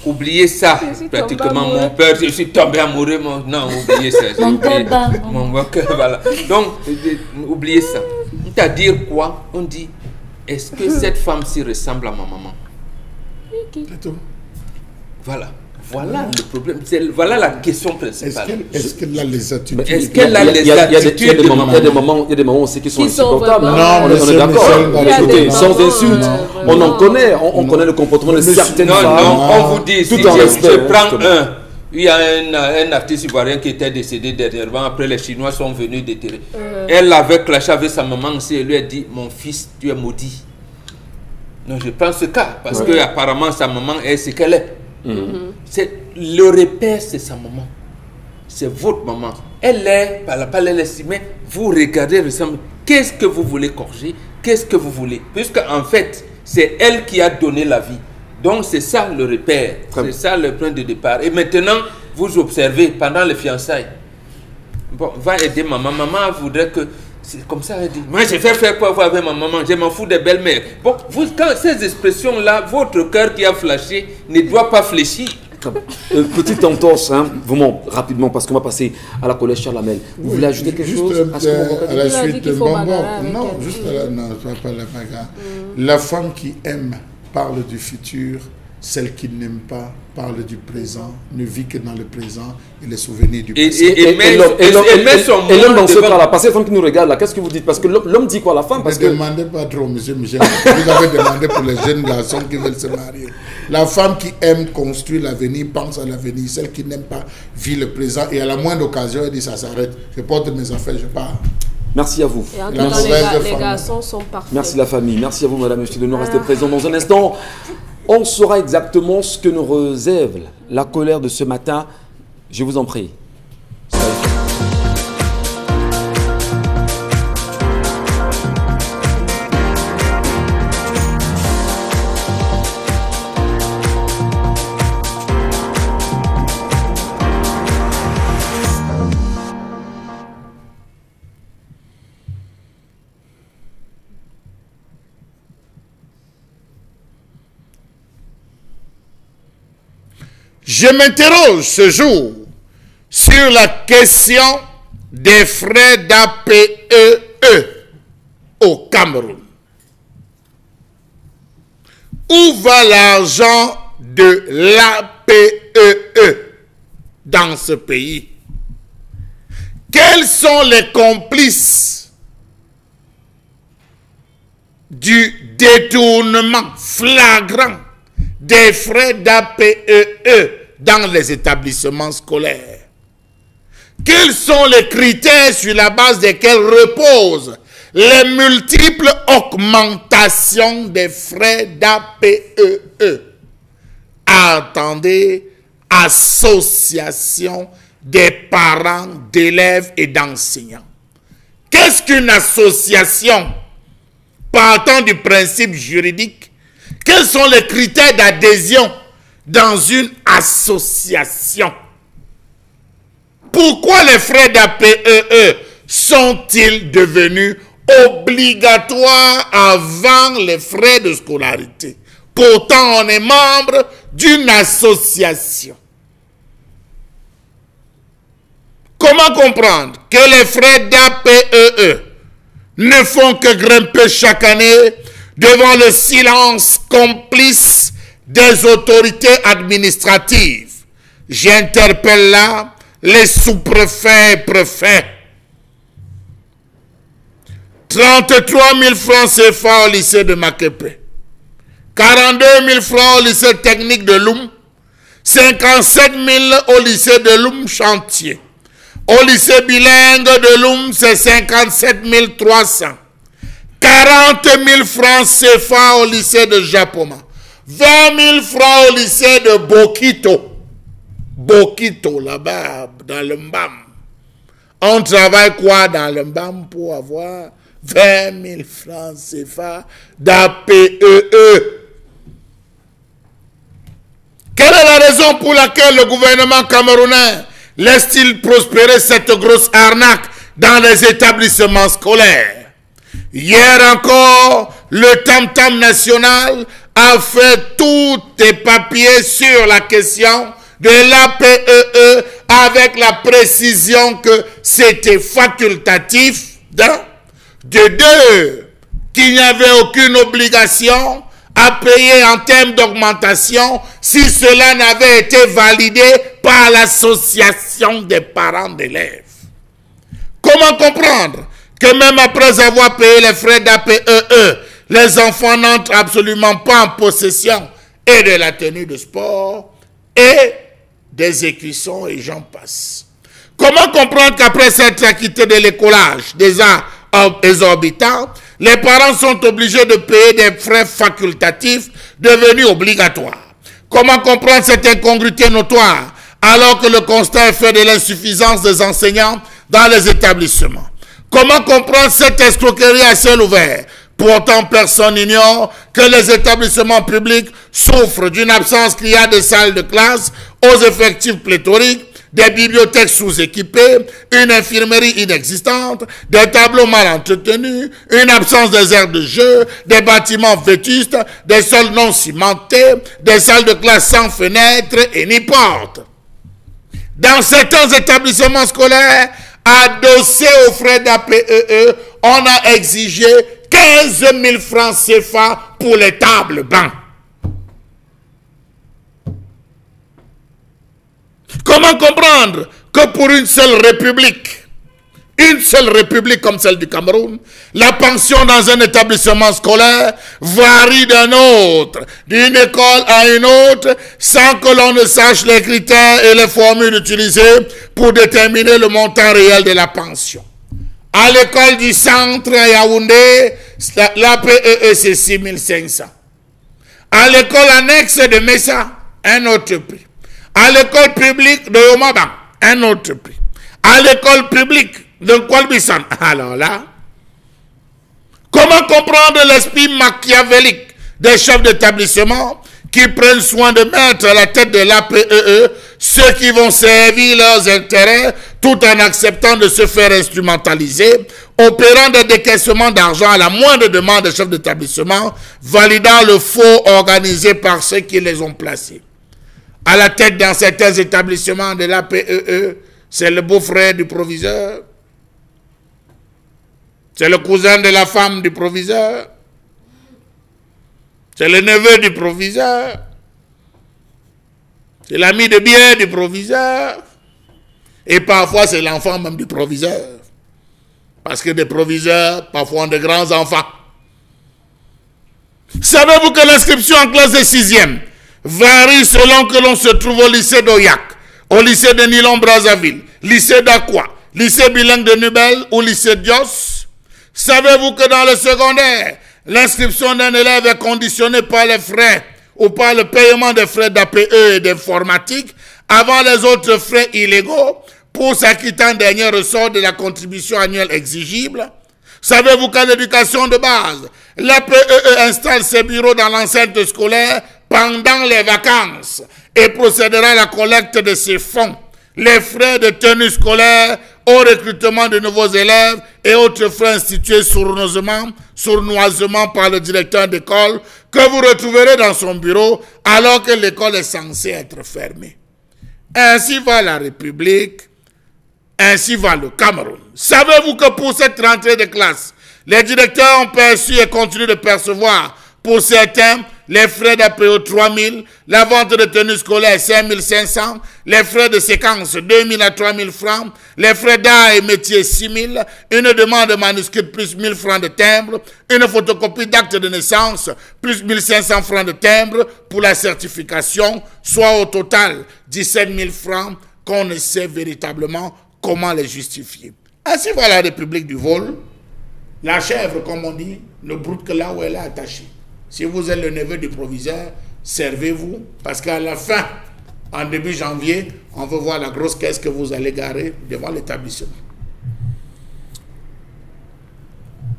Oubliez ça, pratiquement mon père, je suis tombé amoureux, non, oubliez ça. Mon cœur, voilà. Donc, oubliez ça. C'est-à-dire quoi? On dit, est-ce que cette femme-ci ressemble à ma maman? C'est tout. Voilà. Voilà le problème. Voilà la question principale. Est-ce qu'elle a les attitudes? Est-ce qu'elle a les attitudes de maman? Il y a des moments aussi qui sont insupportables. Non, on est d'accord. Écoutez, sans insulte, on en connaît. On connaît le comportement de certaines femmes. Non, on vous dit, tout si en respect, je prends un. Il y a un artiste ivoirien qui était décédé dernièrement. Après, les Chinois sont venus déterrer. Elle avait clashé avec sa maman aussi et lui a dit, mon fils, tu es maudit. Non, je pense ce cas. Parce que apparemment sa maman est ce qu'elle est. Le repère, c'est sa maman. C'est votre maman. Elle est, par la parole, elle est si, mais vous regardez, qu'est-ce que vous voulez corriger? Qu'est-ce que vous voulez? Puisque en fait, c'est elle qui a donné la vie. Donc c'est ça le repère. C'est ça le point de départ. Et maintenant, vous observez pendant les fiançailles. Bon, va aider maman. Maman voudrait que... C'est comme ça, elle dit. Moi, je vais faire quoi avec ma maman? Je m'en fous des belles-mères. Bon, vous, quand ces expressions-là, votre cœur qui a flashé ne doit pas fléchir. Petite entorse, hein, vraiment rapidement, parce qu'on va passer à la collège Charles Lamel. Vous voulez ajouter quelque chose à la suite de Bonbon? Non, juste à la, non, pas la bagarre. La femme qui aime parle du futur. Celle qui n'aime pas parle du présent, ne vit que dans le présent et les souvenirs du passé. Et l'homme dans ce cas-là, parce que la femme qui nous regarde là, qu'est-ce que vous dites? Parce que l'homme dit quoi à la femme? Ne demandez pas trop, monsieur Michel. Vous avez demandé pour les jeunes garçons qui veulent se marier. La femme qui aime construire l'avenir, pense à l'avenir. Celle qui n'aime pas vit le présent et à la moindre occasion, elle dit ça s'arrête. Je porte mes affaires, je pars. Merci à vous. Et en tout cas, les garçons sont parfaits. Merci la famille. Merci à vous, madame, monsieur, de nous rester présents dans un instant. On saura exactement ce que nous réserve la colère de ce matin. Je vous en prie. Je m'interroge ce jour sur la question des frais d'APEE au Cameroun. Où va l'argent de l'APEE dans ce pays? Quels sont les complices du détournement flagrant des frais d'APEE dans les établissements scolaires? Quels sont les critères sur la base desquels reposent les multiples augmentations des frais d'APEE? Attendez, association des parents d'élèves et d'enseignants. Qu'est-ce qu'une association? Partant du principe juridique, quels sont les critères d'adhésion dans une association? Pourquoi les frais d'APEE sont-ils devenus obligatoires avant les frais de scolarité? Pourtant, on est membre d'une association. Comment comprendre que les frais d'APEE ne font que grimper chaque année devant le silence complice des autorités administratives? j'interpelle là les sous-préfets et préfets. 33 000 francs CFA au lycée de Makepe, 42 000 francs au lycée technique de Loum, 57 000 au lycée de Loum Chantier. Au lycée bilingue de Loum, c'est 57 300. 40 000 francs CFA au lycée de Japoma. 20 000 francs au lycée de Bokito. Bokito, là-bas, dans le Mbam. On travaille quoi dans le Mbam pour avoir 20 000 francs CFA d'APEE? Quelle est la raison pour laquelle le gouvernement camerounais laisse-t-il prospérer cette grosse arnaque dans les établissements scolaires? Hier encore, le Tam-Tam national a fait tous les papiers sur la question de l'APEE avec la précision que c'était facultatif, de deux, qu'il n'y avait aucune obligation à payer en termes d'augmentation si cela n'avait été validé par l'association des parents d'élèves. Comment comprendre que même après avoir payé les frais d'APEE, les enfants n'entrent absolument pas en possession et de la tenue de sport et des écussons et j'en passe? Comment comprendre qu'après s'être acquittés de l'écolage des arts exorbitants, les parents sont obligés de payer des frais facultatifs devenus obligatoires? Comment comprendre cette incongruité notoire alors que le constat est fait de l'insuffisance des enseignants dans les établissements? Comment comprendre cette escroquerie à ciel ouvert? Pourtant, personne n'ignore que les établissements publics souffrent d'une absence criarde de salles de classe aux effectifs pléthoriques, des bibliothèques sous-équipées, une infirmerie inexistante, des tableaux mal entretenus, une absence des aires de jeu, des bâtiments vétustes, des sols non cimentés, des salles de classe sans fenêtres et ni portes. Dans certains établissements scolaires, adossés aux frais d'APEE, on a exigé 15 000 francs CFA pour les tables bancs. Comment comprendre que pour une seule république comme celle du Cameroun, la pension dans un établissement scolaire varie d'une école à une autre, sans que l'on ne sache les critères et les formules utilisées pour déterminer le montant réel de la pension? À l'école du centre à Yaoundé, l'APEE c'est 6 500. À l'école annexe de Messa, un autre prix. À l'école publique de Yomaba, un autre prix. À l'école publique de Kwalbisan, alors là, comment comprendre l'esprit machiavélique des chefs d'établissement qui prennent soin de mettre à la tête de l'APEE ceux qui vont servir leurs intérêts tout en acceptant de se faire instrumentaliser, opérant des décaissements d'argent à la moindre demande des chefs d'établissement, validant le faux organisé par ceux qui les ont placés? À la tête dans certains établissements de l'APEE, c'est le beau-frère du proviseur, c'est le cousin de la femme du proviseur, c'est le neveu du proviseur, c'est l'ami de bien du proviseur, et parfois c'est l'enfant même du proviseur. Parce que des proviseurs, parfois, ont de grands enfants. Savez-vous que l'inscription en classe de 6e varie selon que l'on se trouve au lycée d'Oyak, au lycée de Nilon-Brazzaville, lycée d'Aqua, lycée bilingue de Nubel ou lycée Dios? Savez-vous que dans le secondaire, l'inscription d'un élève est conditionnée par les frais ou par le paiement des frais d'APE et d'informatique avant les autres frais illégaux pour s'acquitter en dernier ressort de la contribution annuelle exigible? Savez-vous qu'à l'éducation de base, l'APE installe ses bureaux dans l'enceinte scolaire pendant les vacances et procédera à la collecte de ces fonds, les frais de tenue scolaire, au recrutement de nouveaux élèves et autres frais institués sournoisement par le directeur d'école que vous retrouverez dans son bureau alors que l'école est censée être fermée. Ainsi va la République, ainsi va le Cameroun. Savez-vous que pour cette rentrée de classe, les directeurs ont perçu et continuent de percevoir, pour certains, les frais d'APO 3 000, la vente de tenue scolaire 5 500, les frais de séquence 2 000 à 3 000 francs, les frais d'art et métier 6 000, une demande de manuscrit plus 1 000 francs de timbre, une photocopie d'acte de naissance plus 1 500 francs de timbre pour la certification, soit au total 17 000 francs qu'on ne sait véritablement comment les justifier. Ainsi va la République du vol. La chèvre, comme on dit, ne broute que là où elle est attachée. Si vous êtes le neveu du proviseur, servez-vous, parce qu'à la fin, en début janvier, on veut voir la grosse caisse que vous allez garer devant l'établissement.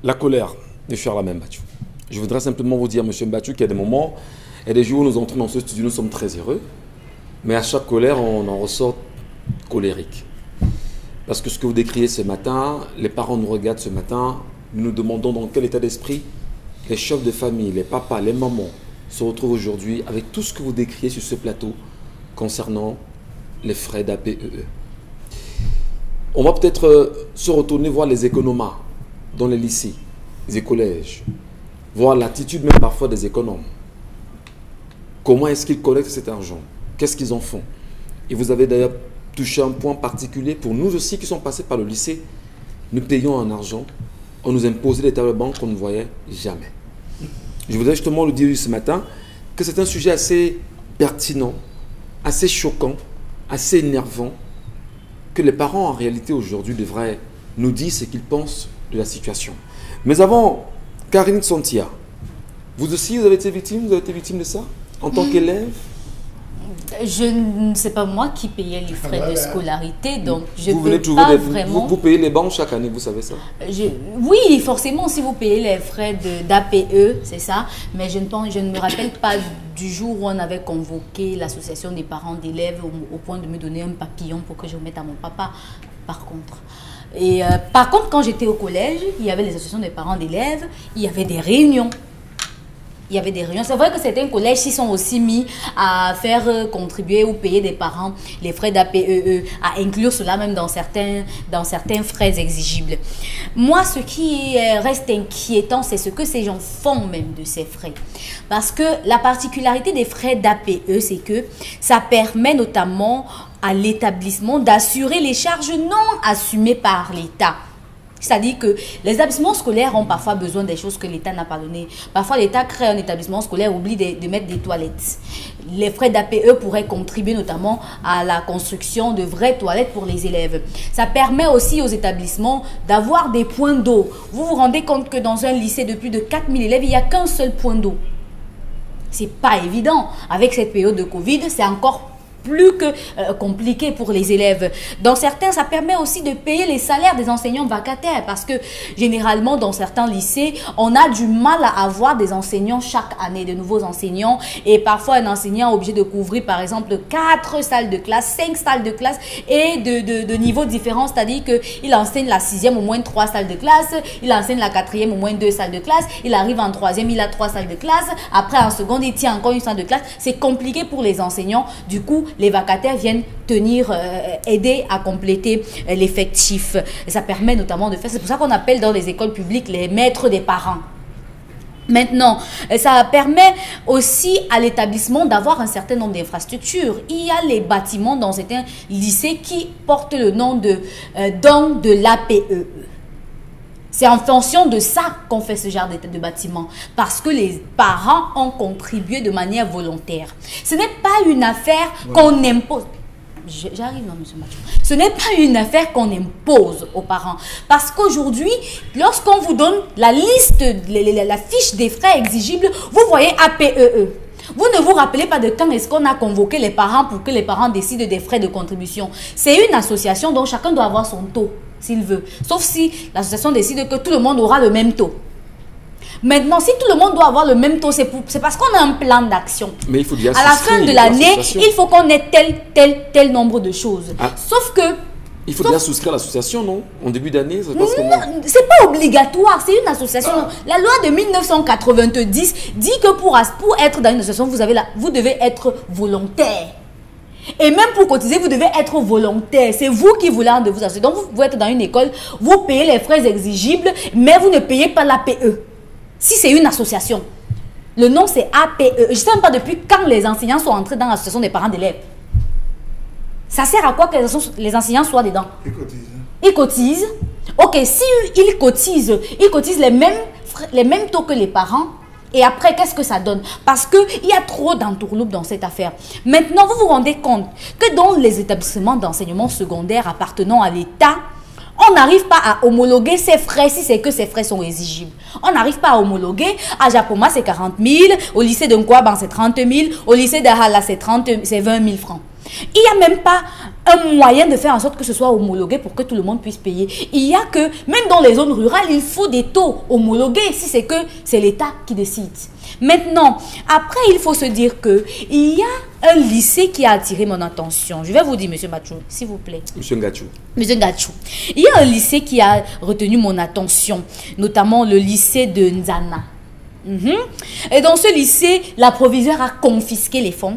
La colère de Charlemagne Mbathiou. Je voudrais simplement vous dire, M. Mbathiou, qu'il y a des moments et des jours où nous entrons dans ce studio, nous sommes très heureux, mais à chaque colère, on en ressort colérique. Parce que ce que vous décriez ce matin, les parents nous regardent ce matin, nous nous demandons dans quel état d'esprit les chefs de famille, les papas, les mamans se retrouvent aujourd'hui avec tout ce que vous décriez sur ce plateau concernant les frais d'APEE. On va peut-être se retourner voir les économas dans les lycées, les collèges, voir l'attitude même parfois des économes. Comment est-ce qu'ils collectent cet argent? Qu'est-ce qu'ils en font? Et vous avez d'ailleurs touché un point particulier pour nous aussi qui sommes passés par le lycée. Nous payons en argent, on nous imposait des tables banques qu'on ne voyait jamais. Je voudrais justement le dire ce matin que c'est un sujet assez pertinent, assez choquant, assez énervant, que les parents en réalité aujourd'hui devraient nous dire ce qu'ils pensent de la situation. Mais avant, Karine Santia, vous aussi vous avez été victime de ça en tant qu'élève? Je ne sais pas moi qui payais les frais de scolarité, donc je vous ne peux pas vraiment... Vous payez les banques chaque année, vous savez ça? Oui, forcément, si vous payez les frais d'APE, c'est ça, mais je ne me rappelle pas du jour où on avait convoqué l'association des parents d'élèves au point de me donner un papillon pour que je remette à mon papa, par contre. Et par contre, quand j'étais au collège, il y avait les associations des parents d'élèves, il y avait des réunions. Il y avait des réunions. C'est vrai que certains collèges s'y sont aussi mis à faire contribuer ou payer des parents les frais d'APEE, à inclure cela même dans certains frais exigibles. Moi, ce qui reste inquiétant, c'est ce que ces gens font même de ces frais. Parce que la particularité des frais d'APE, c'est que ça permet notamment à l'établissement d'assurer les charges non assumées par l'État. C'est-à-dire que les établissements scolaires ont parfois besoin des choses que l'État n'a pas données. Parfois, l'État crée un établissement scolaire, oublie de mettre des toilettes. Les frais d'APE pourraient contribuer notamment à la construction de vraies toilettes pour les élèves. Ça permet aussi aux établissements d'avoir des points d'eau. Vous vous rendez compte que dans un lycée de plus de 4000 élèves, il n'y a qu'un seul point d'eau. C'est pas évident. Avec cette période de Covid, c'est encore plus que compliqué pour les élèves. Dans certains, ça permet aussi de payer les salaires des enseignants vacataires parce que généralement, dans certains lycées, on a du mal à avoir des enseignants chaque année, de nouveaux enseignants, et parfois un enseignant est obligé de couvrir par exemple 4 salles de classe, 5 salles de classe et de niveaux différents, c'est-à-dire qu'il enseigne la 6e au moins 3 salles de classe, il enseigne la 4e au moins 2 salles de classe, il arrive en 3e, il a 3 salles de classe, après en seconde, il tient encore une salle de classe. C'est compliqué pour les enseignants. Du coup, les vacataires viennent aider à compléter l'effectif. Ça permet notamment de faire, c'est pour ça qu'on appelle dans les écoles publiques les maîtres des parents. Maintenant, ça permet aussi à l'établissement d'avoir un certain nombre d'infrastructures. Il y a les bâtiments dans certains lycées qui portent le nom de don de l'APE. C'est en fonction de ça qu'on fait ce genre de bâtiment. Parce que les parents ont contribué de manière volontaire. Ce n'est pas une affaire qu'on impose. J'arrive, non, monsieur Mathieu. Ce n'est pas une affaire qu'on impose aux parents. Parce qu'aujourd'hui, lorsqu'on vous donne la liste, la fiche des frais exigibles, vous voyez APEE. Vous ne vous rappelez pas de quand est-ce qu'on a convoqué les parents pour que les parents décident des frais de contribution. C'est une association dont chacun doit avoir son taux, s'il veut. Sauf si l'association décide que tout le monde aura le même taux. Maintenant, si tout le monde doit avoir le même taux, c'est parce qu'on a un plan d'action. Mais il faut dire à la fin de l'année, il faut qu'on ait tel nombre de choses. Ah. Sauf que... Il faut bien souscrire à l'association, non? En début d'année, ça se passe comment? C'est pas obligatoire, c'est une association. Ah. La loi de 1990 dit que pour être dans une association, vous devez être volontaire. Et même pour cotiser, vous devez être volontaire. C'est vous qui voulez de vous associer. Donc, vous êtes dans une école, vous payez les frais exigibles, mais vous ne payez pas l'APE. Si c'est une association. Le nom, c'est APE. Je ne sais même pas depuis quand les enseignants sont entrés dans l'association des parents d'élèves. Ça sert à quoi que les enseignants soient dedans? Ils cotisent. Ils cotisent. Ok, si ils cotisent les mêmes taux que les parents. Et après, qu'est-ce que ça donne? Parce qu'il y a trop d'entourloupe dans cette affaire. Maintenant, vous vous rendez compte que dans les établissements d'enseignement secondaire appartenant à l'État, on n'arrive pas à homologuer ses frais si c'est que ces frais sont exigibles. On n'arrive pas à homologuer. À Japoma, c'est 40 000. Au lycée de Nkwaban, c'est 30 000. Au lycée d'Ahala, c'est 20 000 francs. Il n'y a même pas un moyen de faire en sorte que ce soit homologué pour que tout le monde puisse payer. Il y a que, même dans les zones rurales, il faut des taux homologués si c'est que c'est l'État qui décide. Maintenant, après, il faut se dire qu'il y a un lycée qui a attiré mon attention. Je vais vous dire, monsieur Machou, s'il vous plaît. Monsieur Ngachou. Monsieur Ngachou. Il y a un lycée qui a retenu mon attention, notamment le lycée de Nzana. Et dans ce lycée, la proviseure a confisqué les fonds.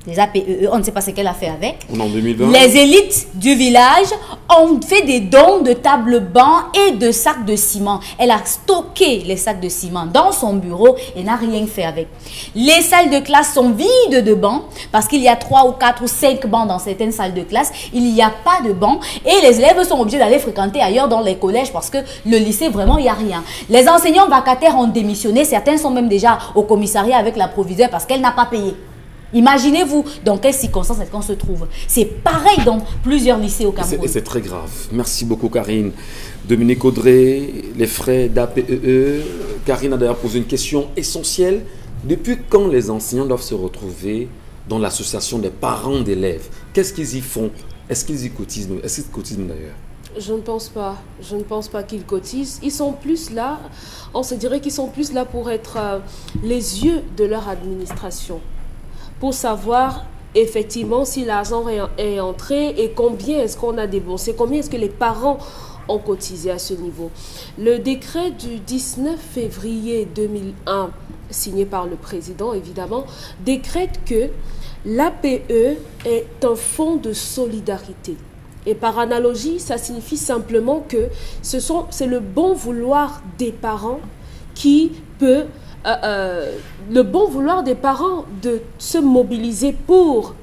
Les APE, on ne sait pas ce qu'elle a fait avec. On est en 2020. Les élites du village ont fait des dons de tables bancs et de sacs de ciment. Elle a stocké les sacs de ciment dans son bureau et n'a rien fait avec. Les salles de classe sont vides de bancs parce qu'il y a 3 ou 4 ou 5 bancs dans certaines salles de classe. Il n'y a pas de bancs et les élèves sont obligés d'aller fréquenter ailleurs dans les collèges parce que le lycée, vraiment, il n'y a rien. Les enseignants vacataires ont démissionné. Certains sont même déjà au commissariat avec la proviseure parce qu'elle n'a pas payé. Imaginez-vous dans quelles circonstances est-ce qu'on se trouve. C'est pareil dans plusieurs lycées au Cameroun. Et c'est très grave. Merci beaucoup, Karine. Dominique Audrey, les frais d'APE. Karine a d'ailleurs posé une question essentielle. Depuis quand les enseignants doivent se retrouver dans l'association des parents d'élèves? Qu'est-ce qu'ils y font? Est-ce qu'ils y cotisent? Est-ce qu'ils cotisent d'ailleurs? Je ne pense pas. Je ne pense pas qu'ils cotisent. Ils sont plus là, on se dirait qu'ils sont plus là pour être les yeux de leur administration. Pour savoir effectivement si l'argent est entré et combien est-ce qu'on a déboursé, combien est-ce que les parents ont cotisé à ce niveau. Le décret du 19 février 2001, signé par le président évidemment, décrète que l'APE est un fonds de solidarité. Et par analogie, ça signifie simplement que c'est le bon vouloir des parents qui peut... le bon vouloir des parents de se mobiliser pour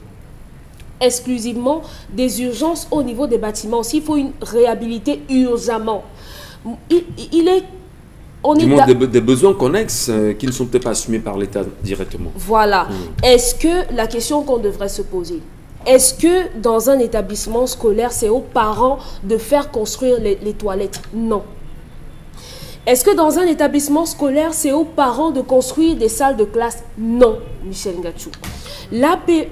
exclusivement des urgences au niveau des bâtiments. S'il faut une réhabiliter urgemment, des besoins connexes qui ne sont peut-être pas assumés par l'État directement. Voilà. Est-ce que la question qu'on devrait se poser, est-ce que dans un établissement scolaire, c'est aux parents de faire construire les toilettes? Non. Est-ce que dans un établissement scolaire, c'est aux parents de construire des salles de classe? Non, Michel Ngachou. L'APE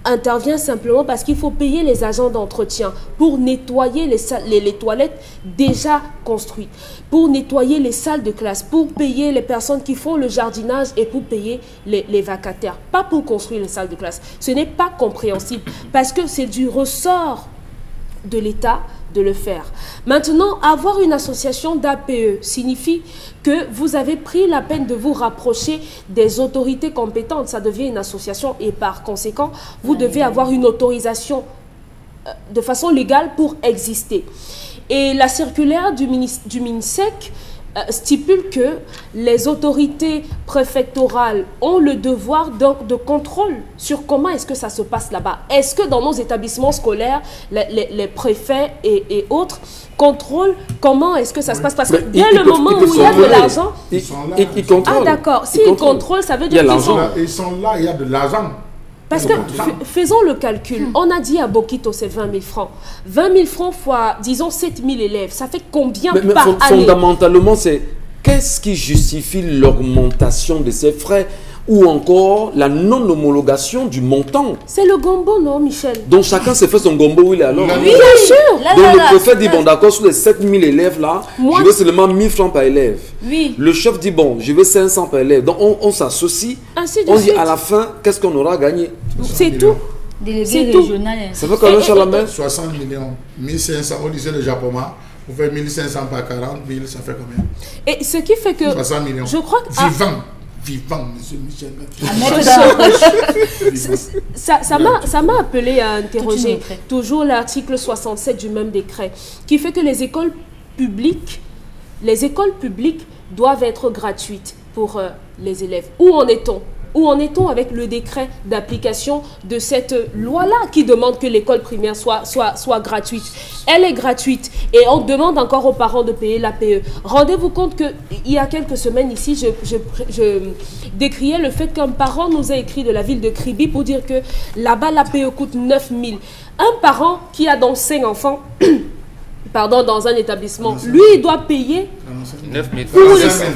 intervient simplement parce qu'il faut payer les agents d'entretien pour nettoyer les toilettes déjà construites, pour nettoyer les salles de classe, pour payer les personnes qui font le jardinage et pour payer les vacataires. Pas pour construire les salles de classe. Ce n'est pas compréhensible parce que c'est du ressort de l'État de le faire. Maintenant, avoir une association d'APE signifie que vous avez pris la peine de vous rapprocher des autorités compétentes. Ça devient une association et par conséquent, vous devez avoir une autorisation de façon légale pour exister. Et la circulaire du MINSEC stipule que les autorités préfectorales ont le devoir de contrôle sur comment est-ce que ça se passe là-bas. Est-ce que dans nos établissements scolaires, les préfets et autres contrôlent comment est-ce que ça se passe? Parce que dès le moment où il y a de l'argent... Ils sont là. Ils contrôlent. Ah d'accord, s'ils contrôlent, ça veut dire qu'ils sont... Ils sont là, il y a de l'argent. Parce que, faisons le calcul, on a dit à Bokito c'est 20 000 francs. 20 000 francs fois, disons, 7 000 élèves, ça fait combien par année? Fondamentalement, c'est qu'est-ce qui justifie l'augmentation de ces frais ou encore la non-homologation du montant? C'est le gombo, non, Michel? Donc chacun s'est fait son gombo où il est alors. Oui, bien sûr. Donc le préfet dit, bon d'accord, sur les 7 000 élèves là, je veux seulement 1 000 francs par élève. Oui. Le chef dit, bon, je veux 500 par élève. Donc on s'associe, on dit à la fin, qu'est-ce qu'on aura gagné? C'est tout. Délégué régional. Ça fait combien sur la main? 60 millions. 1500 au lycée de Japoma. Vous faites 1500 par 40 000, ça fait combien? Et ce qui fait que... 60 millions. Je crois que... Vivant, monsieur Michel. Ça m'a appelé à interroger toujours l'article 67 du même décret qui fait que les écoles publiques doivent être gratuites. pour les élèves. Où en est-on? Où en est-on avec le décret d'application de cette loi-là qui demande que l'école primaire soit gratuite? Elle est gratuite et on demande encore aux parents de payer l'APE. Rendez-vous compte qu'il y a quelques semaines ici, je décriais le fait qu'un parent nous a écrit de la ville de Kribi pour dire que là-bas l'APE coûte 9 000. Un parent qui a donc 5 enfants, pardon, dans un établissement, lui il doit payer 9 000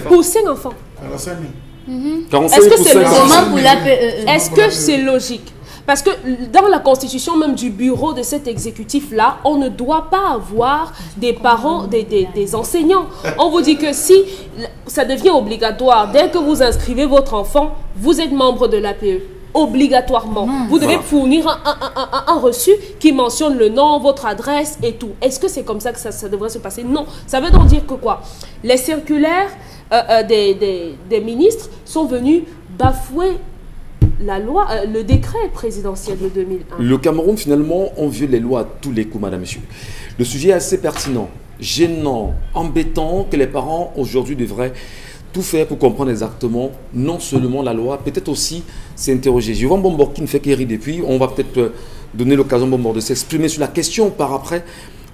pour 5 enfants. 45 000. Est-ce que c'est logique? Est-ce que c'est logique? Parce que dans la constitution même du bureau de cet exécutif-là, on ne doit pas avoir des parents, des enseignants. On vous dit que si ça devient obligatoire, dès que vous inscrivez votre enfant, vous êtes membre de l'APE. Obligatoirement. Vous devez fournir un reçu qui mentionne le nom, votre adresse et tout. Est-ce que c'est comme ça que ça devrait se passer? Non. Ça veut donc dire que quoi? Les circulaires des ministres sont venus bafouer la loi, le décret présidentiel de 2001. Le Cameroun, finalement, on viole les lois à tous les coups, madame, monsieur. Le sujet est assez pertinent, gênant, embêtant, que les parents, aujourd'hui, devraient tout faire pour comprendre exactement, non seulement la loi, peut-être aussi s'interroger. Yvan Bombor qui ne fait qu'érir depuis, on va peut-être donner l'occasion Bombor de s'exprimer sur la question par après.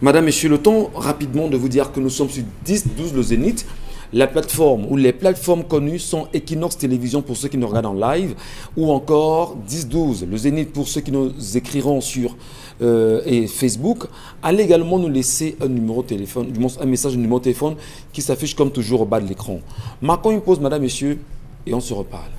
Madame, monsieur, le temps rapidement de vous dire que nous sommes sur 10-12 le Zénith. La plateforme ou les plateformes connues sont Equinox Télévision pour ceux qui nous regardent en live ou encore 10-12 le Zénith pour ceux qui nous écriront sur et Facebook. Allez également nous laisser un numéro de téléphone, un message, un numéro de téléphone qui s'affiche comme toujours au bas de l'écran. Marquons une pause, madame, messieurs, et on se reparle.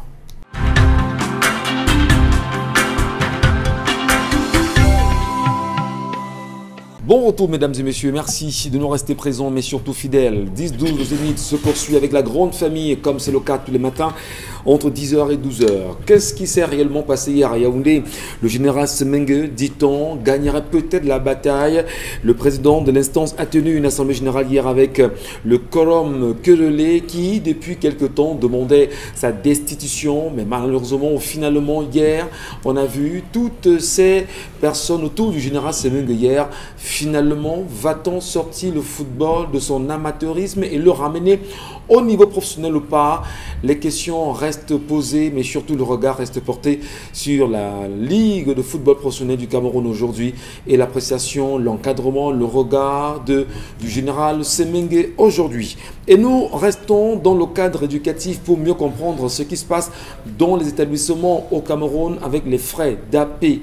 Bon retour, mesdames et messieurs, merci de nous rester présents, mais surtout fidèles. 10-12 le Zénith se poursuit avec la grande famille, comme c'est le cas tous les matins, entre 10h et 12h. Qu'est-ce qui s'est réellement passé hier à Yaoundé? Le général Semengue, dit-on, gagnerait peut-être la bataille. Le président de l'instance a tenu une assemblée générale hier avec le quorum querellé qui, depuis quelque temps, demandait sa destitution. Mais malheureusement, finalement, hier, on a vu toutes ces personnes autour du général Semengue hier. Finalement, va-t-on sortir le football de son amateurisme et le ramener au niveau professionnel ou pas? Les questions restent posées, mais surtout le regard reste porté sur la Ligue de football professionnel du Cameroun aujourd'hui et l'appréciation, l'encadrement, le regard du général Semengue aujourd'hui. Et nous restons dans le cadre éducatif pour mieux comprendre ce qui se passe dans les établissements au Cameroun avec les frais d'APEE.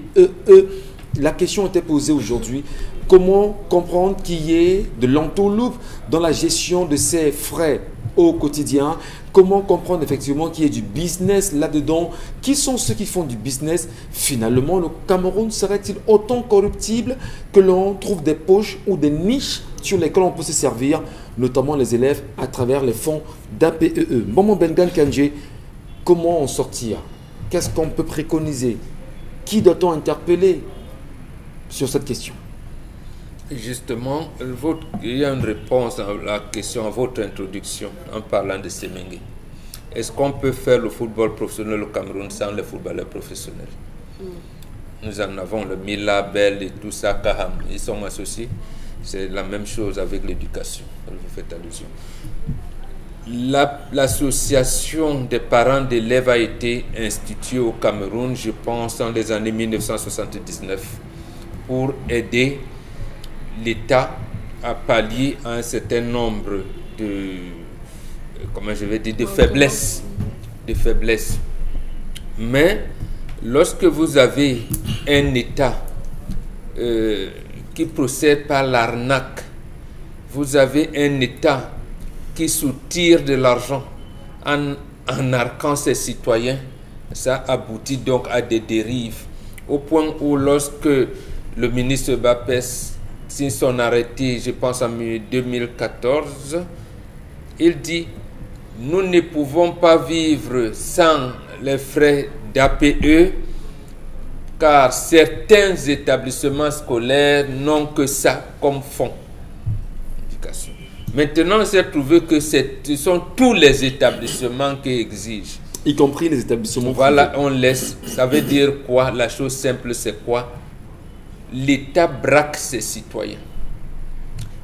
La question était posée aujourd'hui. Comment comprendre qu'il y ait de l'entourloupe dans la gestion de ces frais au quotidien? Comment comprendre effectivement qu'il y ait du business là-dedans? Qui sont ceux qui font du business? Finalement, le Cameroun serait-il autant corruptible que l'on trouve des poches ou des niches sur lesquelles on peut se servir, notamment les élèves, à travers les fonds d'APEE? Maman Bengan Kandje, comment en sortir? Qu'est-ce qu'on peut préconiser? Qui doit-on interpeller sur cette question? Justement, il y a une réponse à la question, à votre introduction, en parlant de Semengue. Est-ce qu'on peut faire le football professionnel au Cameroun sans les footballeurs professionnels? Nous en avons le Mila, Bell et tout ça, Kaham. Ils sont associés. C'est la même chose avec l'éducation. Vous faites allusion. L'association des parents d'élèves a été instituée au Cameroun, je pense, dans les années 1979, pour aider l'État a pallié un certain nombre de, comment je vais dire, de faiblesses. Mais lorsque vous avez un État qui procède par l'arnaque, vous avez un État qui soutire de l'argent en arquant ses citoyens, ça aboutit donc à des dérives. Au point où lorsque le ministre Bapès, si son arrêté, je pense en 2014, il dit « Nous ne pouvons pas vivre sans les frais d'APE car certains établissements scolaires n'ont que ça comme fonds d'éducation. » Maintenant, on s'est trouvé que ce sont tous les établissements qui exigent. Y compris les établissements. Voilà, on laisse. Ça veut dire quoi? La chose simple, c'est quoi? L'État braque ses citoyens.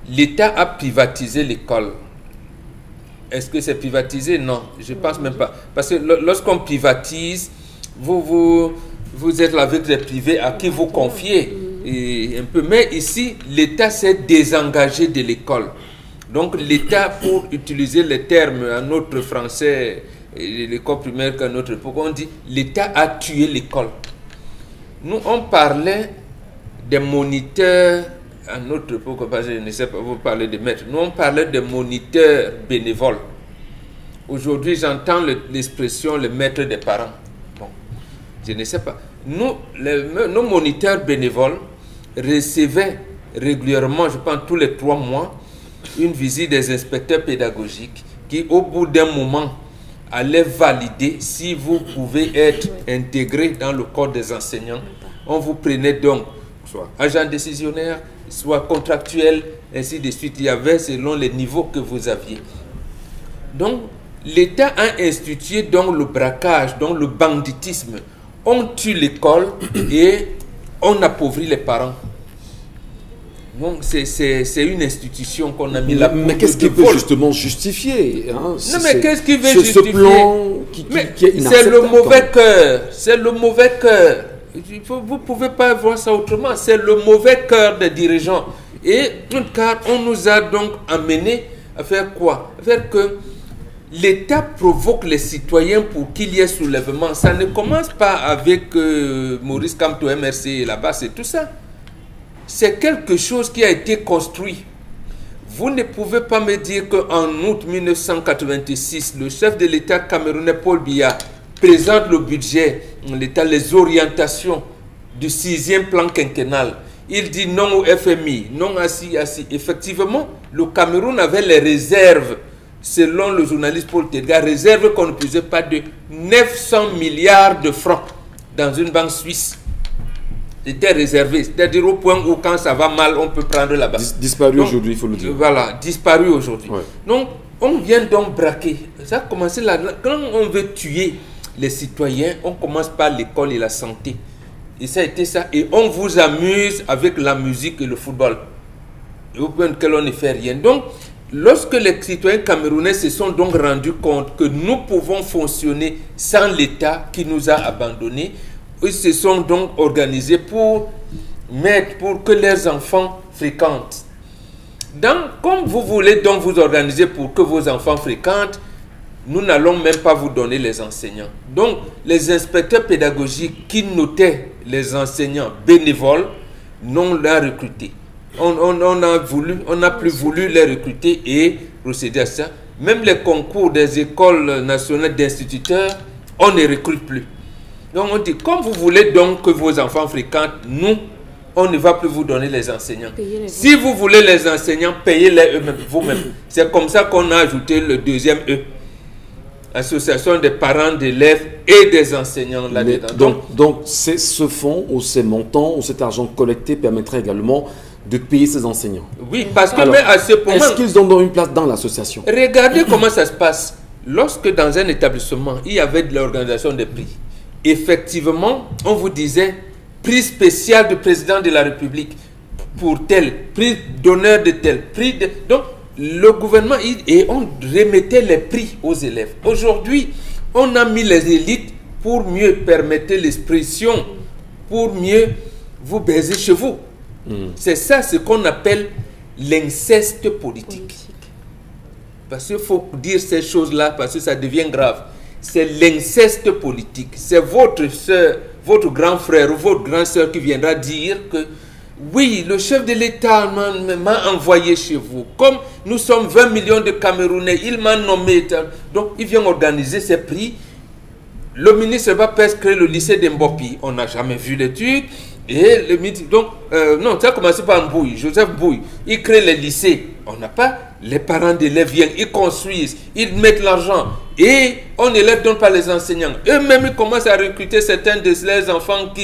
L'État a privatisé l'école. Est-ce que c'est privatisé? Non, je ne pense même pas. Parce que lorsqu'on privatise, vous êtes avec les privés à qui vous confiez. Et un peu. Mais ici, l'État s'est désengagé de l'école. Donc l'État, pour utiliser les termes en autre français, l'école primaire qu'à notre époque, on dit l'État a tué l'école. Nous, on parlait des moniteurs à notre époque, parce que je ne sais pas, vous parlez de maîtres. Nous, on parlait de moniteurs bénévoles. Aujourd'hui, j'entends l'expression le maître des parents. Bon, je ne sais pas. Nous, nos moniteurs bénévoles recevaient régulièrement, je pense tous les 3 mois, une visite des inspecteurs pédagogiques qui, au bout d'un moment, allaient valider si vous pouvez être intégré dans le corps des enseignants. On vous prenait donc soit agent décisionnaire, soit contractuel, ainsi de suite. Il y avait selon les niveaux que vous aviez. Donc, l'État a institué donc le braquage, donc le banditisme. On tue l'école et on appauvrit les parents. Donc, c'est une institution qu'on a mis là. Mais qu'est-ce qui veut justement justifier non, mais qu'est-ce qui veut justifier ce plan qui est inacceptable? C'est le mauvais cœur. C'est le mauvais cœur. Vous ne pouvez pas voir ça autrement. C'est le mauvais cœur des dirigeants. Et car on nous a donc amené à faire quoi? À faire que l'État provoque les citoyens pour qu'il y ait soulèvement. Ça ne commence pas avec Maurice Kamto, MRC là-bas, c'est tout ça. C'est quelque chose qui a été construit. Vous ne pouvez pas me dire qu'en août 1986, le chef de l'État camerounais Paul Biya présente le budget, l'État, les orientations du 6e plan quinquennal. Il dit non au FMI, non à ci, à ci. Effectivement, le Cameroun avait les réserves, selon le journaliste Paul Tedgar, réserves qu'on ne puisait pas de 900 milliards de francs dans une banque suisse. C'était réservé, c'est-à-dire au point où quand ça va mal, on peut prendre là-bas. Disparu aujourd'hui, il faut le dire. Voilà, disparu aujourd'hui. Ouais. Donc, on vient donc braquer. Ça a commencé là. Quand on veut tuer les citoyens, on commence par l'école et la santé. Et ça a été ça. Et on vous amuse avec la musique et le football. Et au point auquel on ne fait rien. Donc, lorsque les citoyens camerounais se sont donc rendus compte que nous pouvons fonctionner sans l'État qui nous a abandonnés, ils se sont donc organisés pour que leurs enfants fréquentent. Comme vous voulez donc vous organiser pour que vos enfants fréquentent, nous n'allons même pas vous donner les enseignants. Donc, les inspecteurs pédagogiques qui notaient les enseignants bénévoles, non l'a recruté. On n'a plus voulu les recruter et procéder à ça. Même les concours des écoles nationales d'instituteurs, on ne recrute plus. Donc on dit, comme vous voulez donc que vos enfants fréquentent, nous, on ne va plus vous donner les enseignants. Si vous voulez les enseignants, payez-les eux-mêmes, vous-même. C'est comme ça qu'on a ajouté le deuxième E. Association des parents d'élèves et des enseignants là-dedans. Donc ce fonds ou ces montants ou cet argent collecté permettrait également de payer ces enseignants. Oui, parce que mais à ce moment... Est-ce qu'ils ont une place dans l'association? Regardez comment ça se passe. Lorsque dans un établissement, il y avait de l'organisation des prix, effectivement, on vous disait prix spécial du président de la République pour tel, prix d'honneur de tel, prix de... Donc, le gouvernement, et on remettait les prix aux élèves. Aujourd'hui, on a mis les élites pour mieux permettre l'expression, pour mieux vous baiser chez vous. C'est ça ce qu'on appelle l'inceste politique. Parce qu'il faut dire ces choses-là, parce que ça devient grave. C'est l'inceste politique. C'est votre soeur, votre grand frère ou votre grande soeur qui viendra dire que oui, le chef de l'État m'a envoyé chez vous. Comme nous sommes 20 millions de Camerounais, il m'a nommé. Donc, il vient organiser ces prix. Le ministre va prescrire le lycée d'Mbopi. On n'a jamais vu l'étude. Et le ministre, donc, non, ça a commencé par Mbouy, Joseph Mbouy. Il crée les lycées. On n'a pas. Les parents d'élèves viennent, ils construisent, ils mettent l'argent. Et on ne leur donne pas les enseignants. Eux-mêmes, ils commencent à recruter certains de leurs enfants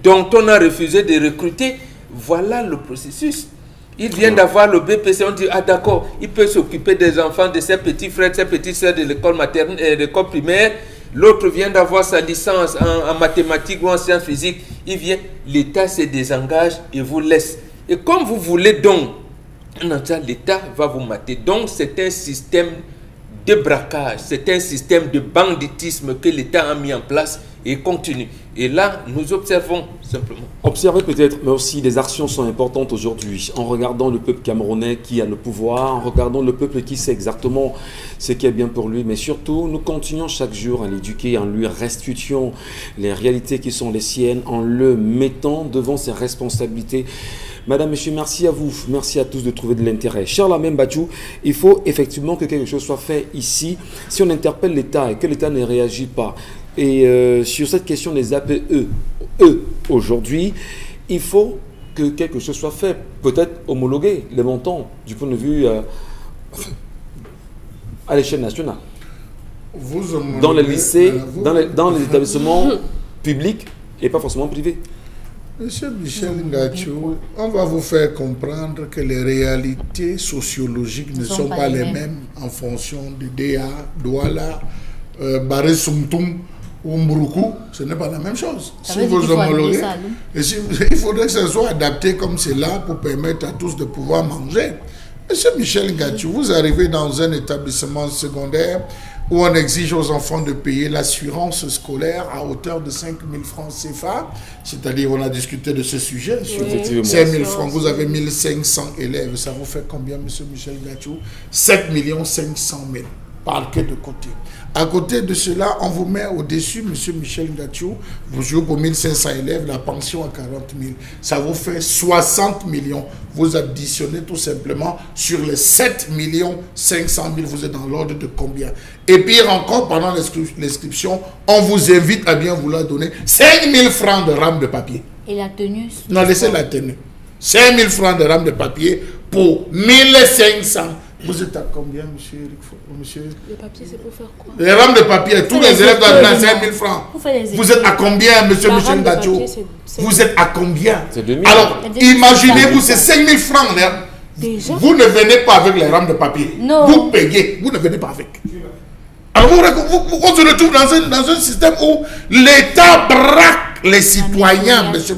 dont on a refusé de recruter. Voilà le processus. Il vient d'avoir le BPC, on dit, ah d'accord, il peut s'occuper des enfants de ses petits frères, ses petites soeurs de l'école maternelle et de l'école primaire. L'autre vient d'avoir sa licence en mathématiques ou en sciences physiques. Il vient, l'État se désengage et vous laisse. Et comme vous voulez donc, l'État va vous mater. Donc c'est un système de braquage. C'est un système de banditisme que l'État a mis en place et continue. Et là, nous observons simplement. Observer peut-être, mais aussi des actions sont importantes aujourd'hui. En regardant le peuple camerounais qui a le pouvoir, en regardant le peuple qui sait exactement ce qui est bien pour lui, mais surtout, nous continuons chaque jour à l'éduquer, en lui restituant les réalités qui sont les siennes, en le mettant devant ses responsabilités. Madame, monsieur, merci à vous, merci à tous de trouver de l'intérêt. Cher Lamine Bachou, il faut effectivement que quelque chose soit fait ici. Si on interpelle l'État et que l'État ne réagit pas, et sur cette question des APE, aujourd'hui, il faut que quelque chose soit fait. Peut-être homologuer les montants du point de vue à l'échelle nationale. Dans les lycées, dans les établissements publics et pas forcément privés. Monsieur Michel Ngachou, on va vous faire comprendre que les réalités sociologiques ne sont pas les mêmes en fonction de DA, Douala, Baré Soumtoum ou Mbroukou. Ce n'est pas la même chose. Si vous homologuez, il faudrait que ça soit adapté comme cela pour permettre à tous de pouvoir manger. Monsieur Michel Ngachou, vous arrivez dans un établissement secondaire où on exige aux enfants de payer l'assurance scolaire à hauteur de 5 000 francs CFA. C'est-à-dire, on a discuté de ce sujet. Sur 5 000 francs, vous avez 1500 élèves. Ça vous fait combien, monsieur Michel Ngachou? 7 500 000 par quai de côté. À côté de cela, on vous met au-dessus, monsieur Michel Ngachou, vous jouez pour 1500 élèves, la pension à 40 000. Ça vous fait 60 millions. Vous additionnez tout simplement sur les 7 500 000, vous êtes dans l'ordre de combien? Et pire encore, pendant l'inscription, on vous invite à bien vouloir donner 5 000 francs de rame de papier. Et la tenue? Non, laissez la tenue. 5 000 francs de rame de papier pour 1500. Vous êtes à combien, monsieur Eric? Le papier, c'est pour faire quoi? Les rames de papier, tous les élèves doivent donner 5 000 francs. Vous êtes à combien, monsieur Michel Ngachou? Vous êtes à combien? Alors, imaginez-vous, c'est 5 000 francs. Déjà? Vous ne venez pas avec les rames de papier. Non. Vous payez, vous ne venez pas avec. Alors, on se retrouve dans un système où l'État braque les citoyens, monsieur.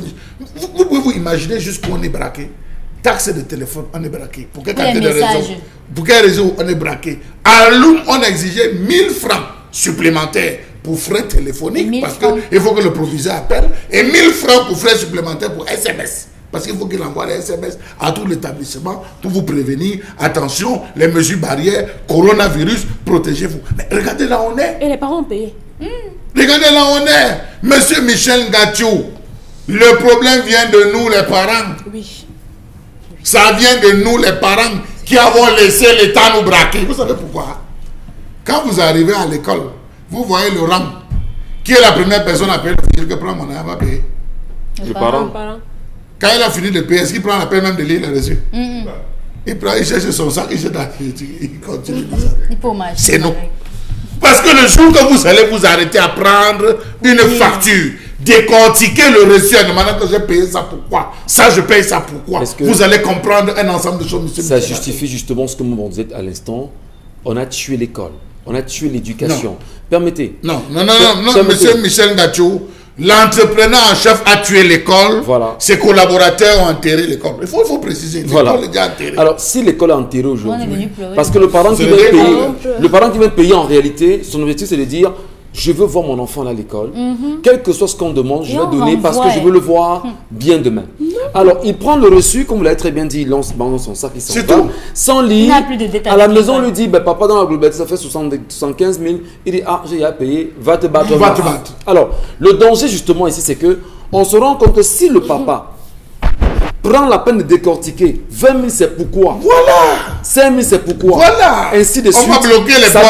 Vous pouvez vous imaginer jusqu'où on est braqué? Taxe de téléphone, on est braqué. Pour quelle quantité de réseau? Pour quelle raison on est braqué? À Loum, on exigeait 1000 francs supplémentaires pour frais téléphoniques parce qu'il faut que le proviseur appelle et 1000 francs pour frais supplémentaires pour SMS. Parce qu'il faut qu'il envoie les SMS à tout l'établissement pour vous prévenir. Attention, les mesures barrières, coronavirus, protégez-vous. Mais regardez là où on est. Et les parents ont payé. Regardez là où on est. Monsieur Michel Ngachou, le problème vient de nous les parents. Oui. Ça vient de nous les parents qui avons laissé l'État nous braquer. Vous savez pourquoi? Quand vous arrivez à l'école, vous voyez le rang. Qui est la première personne à payer? Il que prend mon argent, va payer. Le parent. Quand il a fini de payer, est-ce qu'il prend la peine même de lire les reçus? Il prend, il cherche son sac, il continue. C'est nous. Parce que le jour que vous allez vous arrêter à prendre une facture, décortiquer le reçu en demandant que j'ai payé ça pourquoi, ça je paye ça pourquoi, vous allez comprendre un ensemble de choses, monsieur. Ça justifie justement ce que vous disait à l'instant. On a tué l'école, on a tué l'éducation. Permettez. Non, monsieur Michel Ngachou, l'entrepreneur en chef a tué l'école, ses collaborateurs ont enterré l'école. Il faut préciser, l'école est déjà enterrée. Alors, si l'école est enterrée aujourd'hui, parce que le parent qui vient payer en réalité, son objectif c'est de dire, je veux voir mon enfant à l'école, quel que soit ce qu'on demande, je vais donner parce que je veux le voir bien demain. Alors, il prend le reçu, comme vous l'avez très bien dit, il lance dans son sac, il s'en va, sans lire. À la maison, on lui dit, ben, papa, dans la globalité, ça fait 75 000. Il dit, ah, j'ai à payer, va te battre. Alors, le danger, justement, ici, c'est que on se rend compte que si le papa prend la peine de décortiquer, 20 000 c'est pourquoi, voilà, 5 000 c'est pourquoi, voilà, ainsi de suite, on va bloquer les ça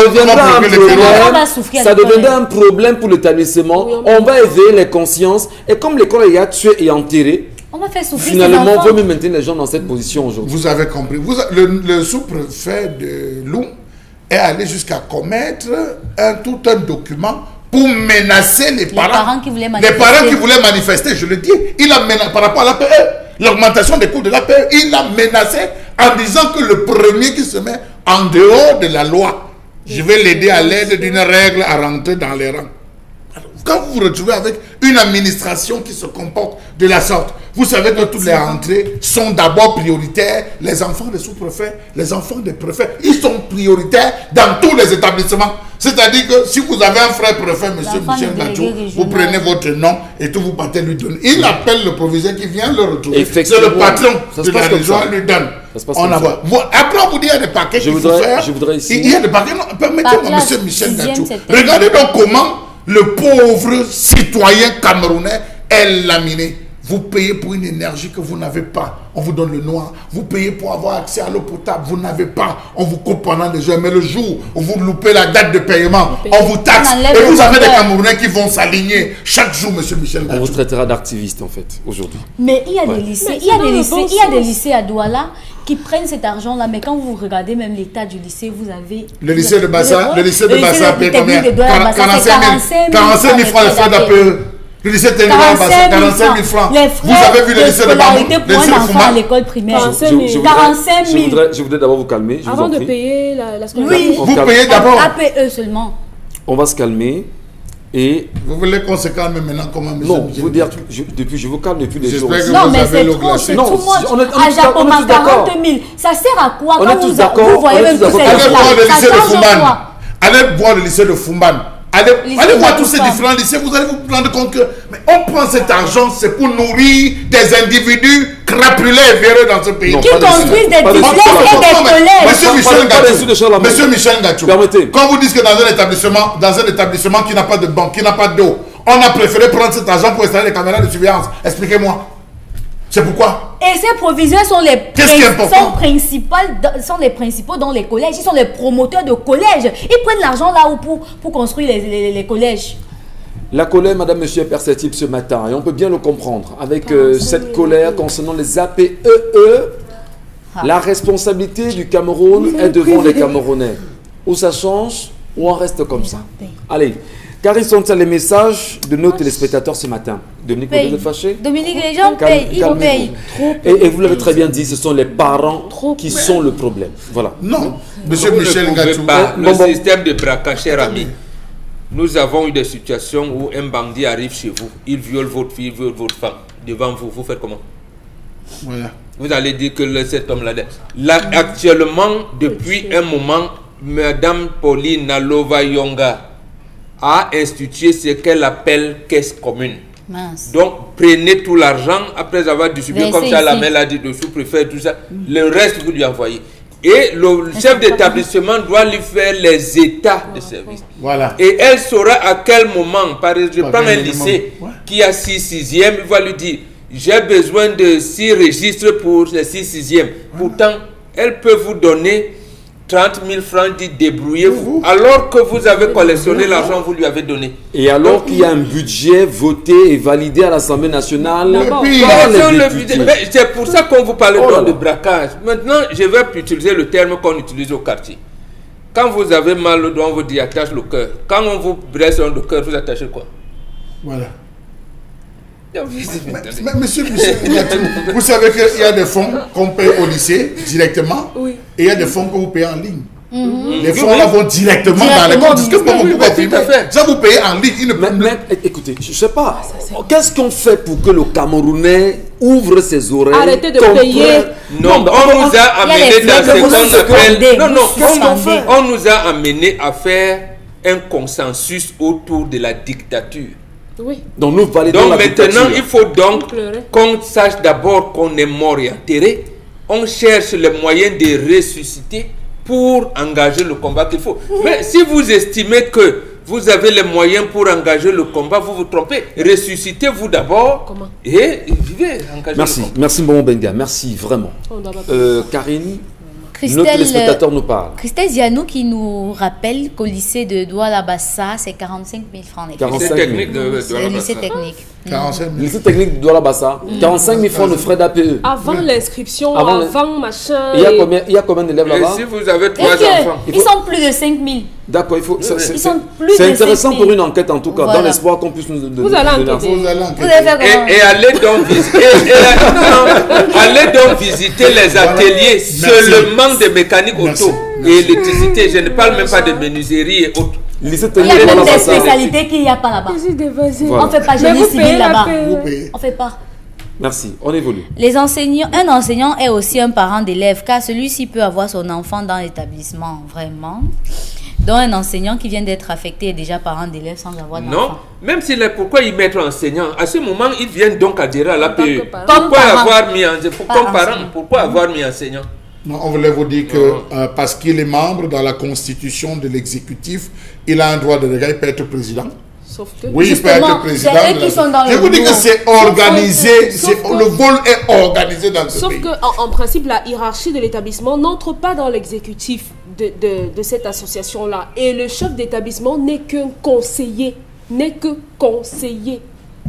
deviendra un problème pour l'établissement, on va éveiller les consciences, et comme l'école est tuée et enterrée, on va faire souffrir finalement, on veut même maintenir les gens dans cette position aujourd'hui. Vous avez compris. Le sous-préfet de Loum est allé jusqu'à commettre tout un document pour menacer les parents qui voulaient manifester, je le dis. Il a menacé par rapport à l'APE, l'augmentation des coûts de l'APE, il a menacé en disant que le premier qui se met en dehors de la loi, je vais l'aider à l'aide d'une règle à rentrer dans les rangs. Alors, quand vous vous retrouvez avec une administration qui se comporte de la sorte, vous savez que toutes les rentrées sont d'abord prioritaires. Les enfants des sous-préfets, les enfants des préfets, ils sont prioritaires dans tous les établissements. C'est-à-dire que si vous avez un frère préfet, M. Michel Gachou, vous prenez votre nom et tout, vous partez lui donner. Il appelle le proviseur qui vient le retrouver. C'est le patron de la région, il lui donne. On envoie. Après, on vous dit qu'il y a des paquets qu'il faut faire. Il y a des paquets. Permettez-moi, M. Michel Gachou. Regardez donc comment le pauvre citoyen camerounais est laminé. Vous payez pour une énergie que vous n'avez pas. On vous donne le noir. Vous payez pour avoir accès à l'eau potable. Vous n'avez pas. On vous coupe pendant des heures. Mais le jour où vous loupez la date de paiement, on vous taxe. Et vous avez des Camerounais qui vont s'aligner chaque jour, M. Michel Gachou. On vous traitera d'activiste, en fait, aujourd'hui. Mais il y a des lycées. Il y a des lycées à Douala qui prennent cet argent-là. Mais quand vous regardez même l'état du lycée, vous avez... Le lycée de Bassa, paye combien? 45 000 francs de frais d'APE. Le lycée de 45 000 francs. Vous avez vu le lycée de Bamou, le lycée de Fouma à l'école primaire. 45 000. Je voudrais d'abord vous calmer. Avant de payer la scolarité. Oui, vous payez d'abord. APE seulement. On va se calmer. Et vous voulez qu'on se calme maintenant comment? Non, je veux dire, je vous calme depuis des jours. Non, mais c'est trop, c'est tout le monde. À Japoma, 40 000. Ça sert à quoi? On est tous d'accord. Vous voyez même que c'est allez boire le lycée de Fumban. Allez voir tous ces différents lycées, vous allez vous rendre compte que mais on prend cet argent, c'est pour nourrir des individus crapulés et véreux dans ce pays. Qui construisent des business et des collèges. Monsieur Michel Gachou, quand vous dites que dans un établissement qui n'a pas de banque, qui n'a pas d'eau, on a préféré prendre cet argent pour installer des caméras de surveillance. Expliquez-moi. C'est pourquoi? Et ces proviseurs sont les principaux dans les collèges. Ils sont les promoteurs de collèges. Ils prennent l'argent là pour construire les collèges. La colère, madame, monsieur, est perceptible ce matin. Et on peut bien le comprendre. Avec cette colère concernant les APEE, la responsabilité du Cameroun est devant les Camerounais. Ou ça change, ou on reste comme ça. Allez. Quels sont les messages de nos téléspectateurs ce matin? Dominique, vous êtes fâché? Dominique, les gens payent, ils payent. Et vous l'avez très bien dit, ce sont les parents qui sont le problème. Voilà. Non, monsieur Michel Gachou. Le système de braquage, cher ami. Nous avons eu des situations où un bandit arrive chez vous, il viole votre fille, il viole votre femme. Devant vous, vous faites comment? Voilà. Vous allez dire que cet homme-là... Là, actuellement, depuis un moment, Madame Pauline Nalova Yonga a institué ce qu'elle appelle caisse commune. Mince. Donc, prenez tout l'argent, après avoir distribué comme ça, la main l'a dit, le sous-préfet, tout ça, le reste, vous lui envoyez. Et le chef d'établissement doit lui faire les états de service. Voilà. Et elle saura à quel moment, par exemple, je prends un lycée qui a 6e, il va lui dire, j'ai besoin de 6 registres pour les 6e. Pourtant, elle peut vous donner 30 000 francs, dit débrouillez-vous. Alors que vous avez collectionné l'argent, vous lui avez donné. Et alors qu'il y a un budget voté et validé à l'Assemblée nationale. C'est pour ça qu'on vous parle de braquage. Maintenant, je vais utiliser le terme qu'on utilise au quartier. Quand vous avez mal au doigt, on vous dit attache le cœur. Quand on vous blesse le cœur, vous attachez quoi? Voilà. Mais monsieur Michel, vous savez qu'il y a des fonds qu'on paye au lycée directement, et il y a des fonds que vous payez en ligne. Les fonds là vont directement dans les comptes. Ça vous payez en ligne. Mais écoutez, je ne sais pas. Qu'est-ce qu'on fait pour que le Camerounais ouvre ses oreilles? Arrêtez de payer. Non, on nous a amené dans ce qu'on appelle... On nous a amené à faire un consensus autour de la dictature. Oui. Donc nous validons la maintenant, il faut donc qu'on sache d'abord qu'on est mort et enterré. On cherche les moyens de ressusciter pour engager le combat qu'il faut. Mais si vous estimez que vous avez les moyens pour engager le combat, vous vous trompez. Ressuscitez-vous d'abord et vivez, engagez le combat. Merci Mbongo Benga, merci vraiment. Karine, notre téléspectateur nous parle. Christelle Zianou qui nous rappelle qu'au lycée de Douala-Bassa, c'est 45 000 francs. Le lycée technique de Douala-Bassa. Le lycée technique. 45 000. Le lycée technique de Douala-Bassa, 45 000 francs de frais d'APE. Avant l'inscription, avant machin. Il y a combien d'élèves là-bas? Si vous avez 3 enfants. Ils sont plus de 5 000. D'accord, il faut. C'est intéressant pour une enquête en tout cas, dans l'espoir qu'on puisse nous donner. Vous allez enquêter. Et allez donc visiter les ateliers seulement de mécanique auto et électricité. Je ne parle même pas de menuiserie et autres. Lycée Il y technique a de même des l'ambassade. spécialités qu'il n'y a pas là-bas. Voilà. On ne fait pas Mais génie vous civil payez la là-bas. paix. Vous payez. On ne fait pas. Merci, on évolue. Les enseignants, un enseignant est aussi un parent d'élève car celui-ci peut avoir son enfant dans l'établissement, vraiment. Donc un enseignant qui vient d'être affecté est déjà parent d'élève sans avoir d'enfant. Non, même s'il est, pourquoi ils mettent enseignant? À ce moment, ils viennent donc adhérer à la En tant que PE. parent. Comme Pourquoi parent. avoir mis comme parent? enseignant. Pourquoi avoir mis enseignant? Non, on voulait vous dire que parce qu'il est membre dans la constitution de l'exécutif, il a un droit de regard, il peut être président. Sauf que... Oui, il peut Justement, être président. c'est eux qui sont dans Je le vous dis que boulot. c'est organisé, Sauf que- le vol est organisé dans ce Sauf pays. que, en principe, la hiérarchie de l'établissement n'entre pas dans l'exécutif de cette association-là. Et le chef d'établissement n'est qu'un conseiller. N'est que conseiller.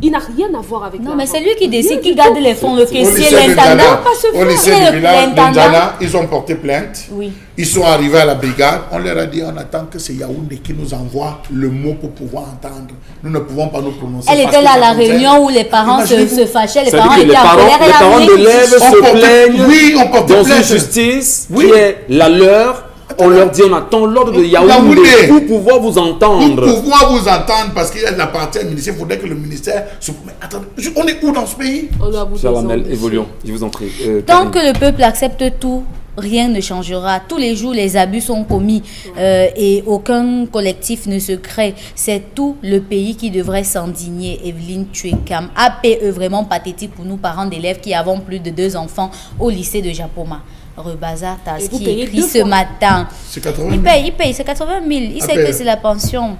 Il n'a rien à voir avec Non, l'argent. mais c'est lui qui décide, Rien qui du garde tout. les fonds, le Au caissier, lycée de l'intendant. Ndjana, pas se au faire. lycée Le- du village de l'intendant. Ndjana, ils ont porté plainte. Oui. Ils sont arrivés à la brigade. On leur a dit, on attend que c'est Yaoundé qui nous envoie le mot pour pouvoir entendre. Nous ne pouvons pas nous prononcer. Elle parce était que là à ça la concerne- réunion où les parents se Imaginez-vous. fâchaient, les Ça veut parents dire que étaient en colère. les parents d'élèves On se portait- plaignent oui, on portait dans plainte. une justice Oui. qui est la leur. On leur dit on attend l'ordre de Yaoundé Yaoundé. pour pouvoir vous Pour entendre. pouvoir vous entendre, parce qu'il y a la partie administrative, il faudrait que le ministère se... Mais attendez, on est où dans ce pays? On doit vous Cher Lamel, descendre. évoluons, je vous en prie. Tant Karine. que le peuple accepte tout, rien ne changera. Tous les jours, les abus sont commis et aucun collectif ne se crée. C'est tout le pays qui devrait s'indigner. Evelyne Tuekam, APE vraiment pathétique pour nous, parents d'élèves qui avons plus de 2 enfants au lycée de Japoma. Rebaza Et vous Taski payez écrit 2 ce fois. matin. C'est 80 Il 000. paye, c'est 80 000. Il sait APE. que c'est la pension.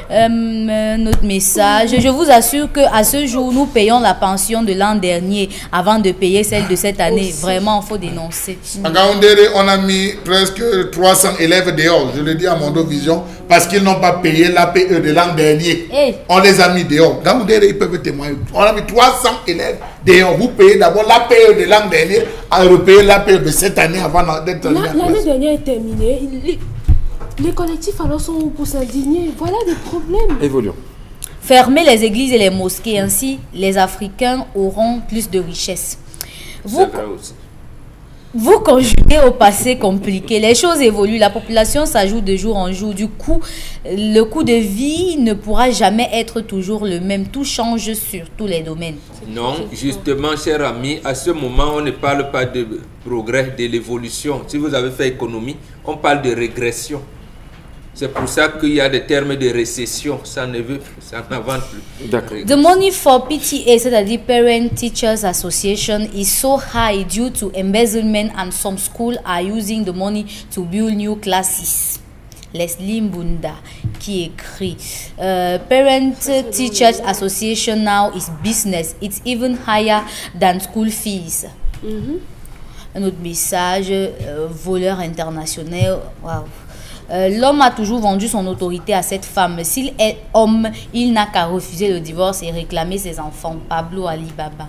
Notre message, je vous assure qu'à ce jour, nous payons la pension de l'an dernier avant de payer celle de cette année. Vraiment, il faut dénoncer. À Gaoundéré, on a mis presque 300 élèves dehors. Je le dis à Mondo Vision, parce qu'ils n'ont pas payé l'APE de l'an dernier. Hey. On les a mis dehors. Gaoundéré, ils peuvent témoigner. On a mis 300 élèves dehors. Vous payez d'abord l'APE de l'an dernier, à repayer l'APE de cette année avant d'être mis en L'année place. dernière est terminée. Les collectifs alors sont où pour s'indigner? Voilà des problèmes. Évoluons. Fermer les églises et les mosquées, ainsi les Africains auront plus de richesses. Vous, C'est vrai aussi. vous conjuguez au passé compliqué, les choses évoluent, la population s'ajoute de jour en jour. Du coup, le coût de vie ne pourra jamais être toujours le même. Tout change sur tous les domaines. Non, justement, cher ami, à ce moment, on ne parle pas de progrès, de l'évolution. Si vous avez fait économie, on parle de régression. C'est pour ça qu'il y a des termes de récession. Ça ne veut plus, ça n'avance plus. D'accord. The money for PTA, c'est-à-dire Parent Teachers Association, is so high due to embezzlement and some schools are using the money to build new classes. Leslie Mbunda qui écrit Parent Teachers Association now is business. It's even higher than school fees. Un autre message, voleur international. Wow. L'homme a toujours vendu son autorité à cette femme. S'il est homme, il n'a qu'à refuser le divorce et réclamer ses enfants. Pablo Ali Baba.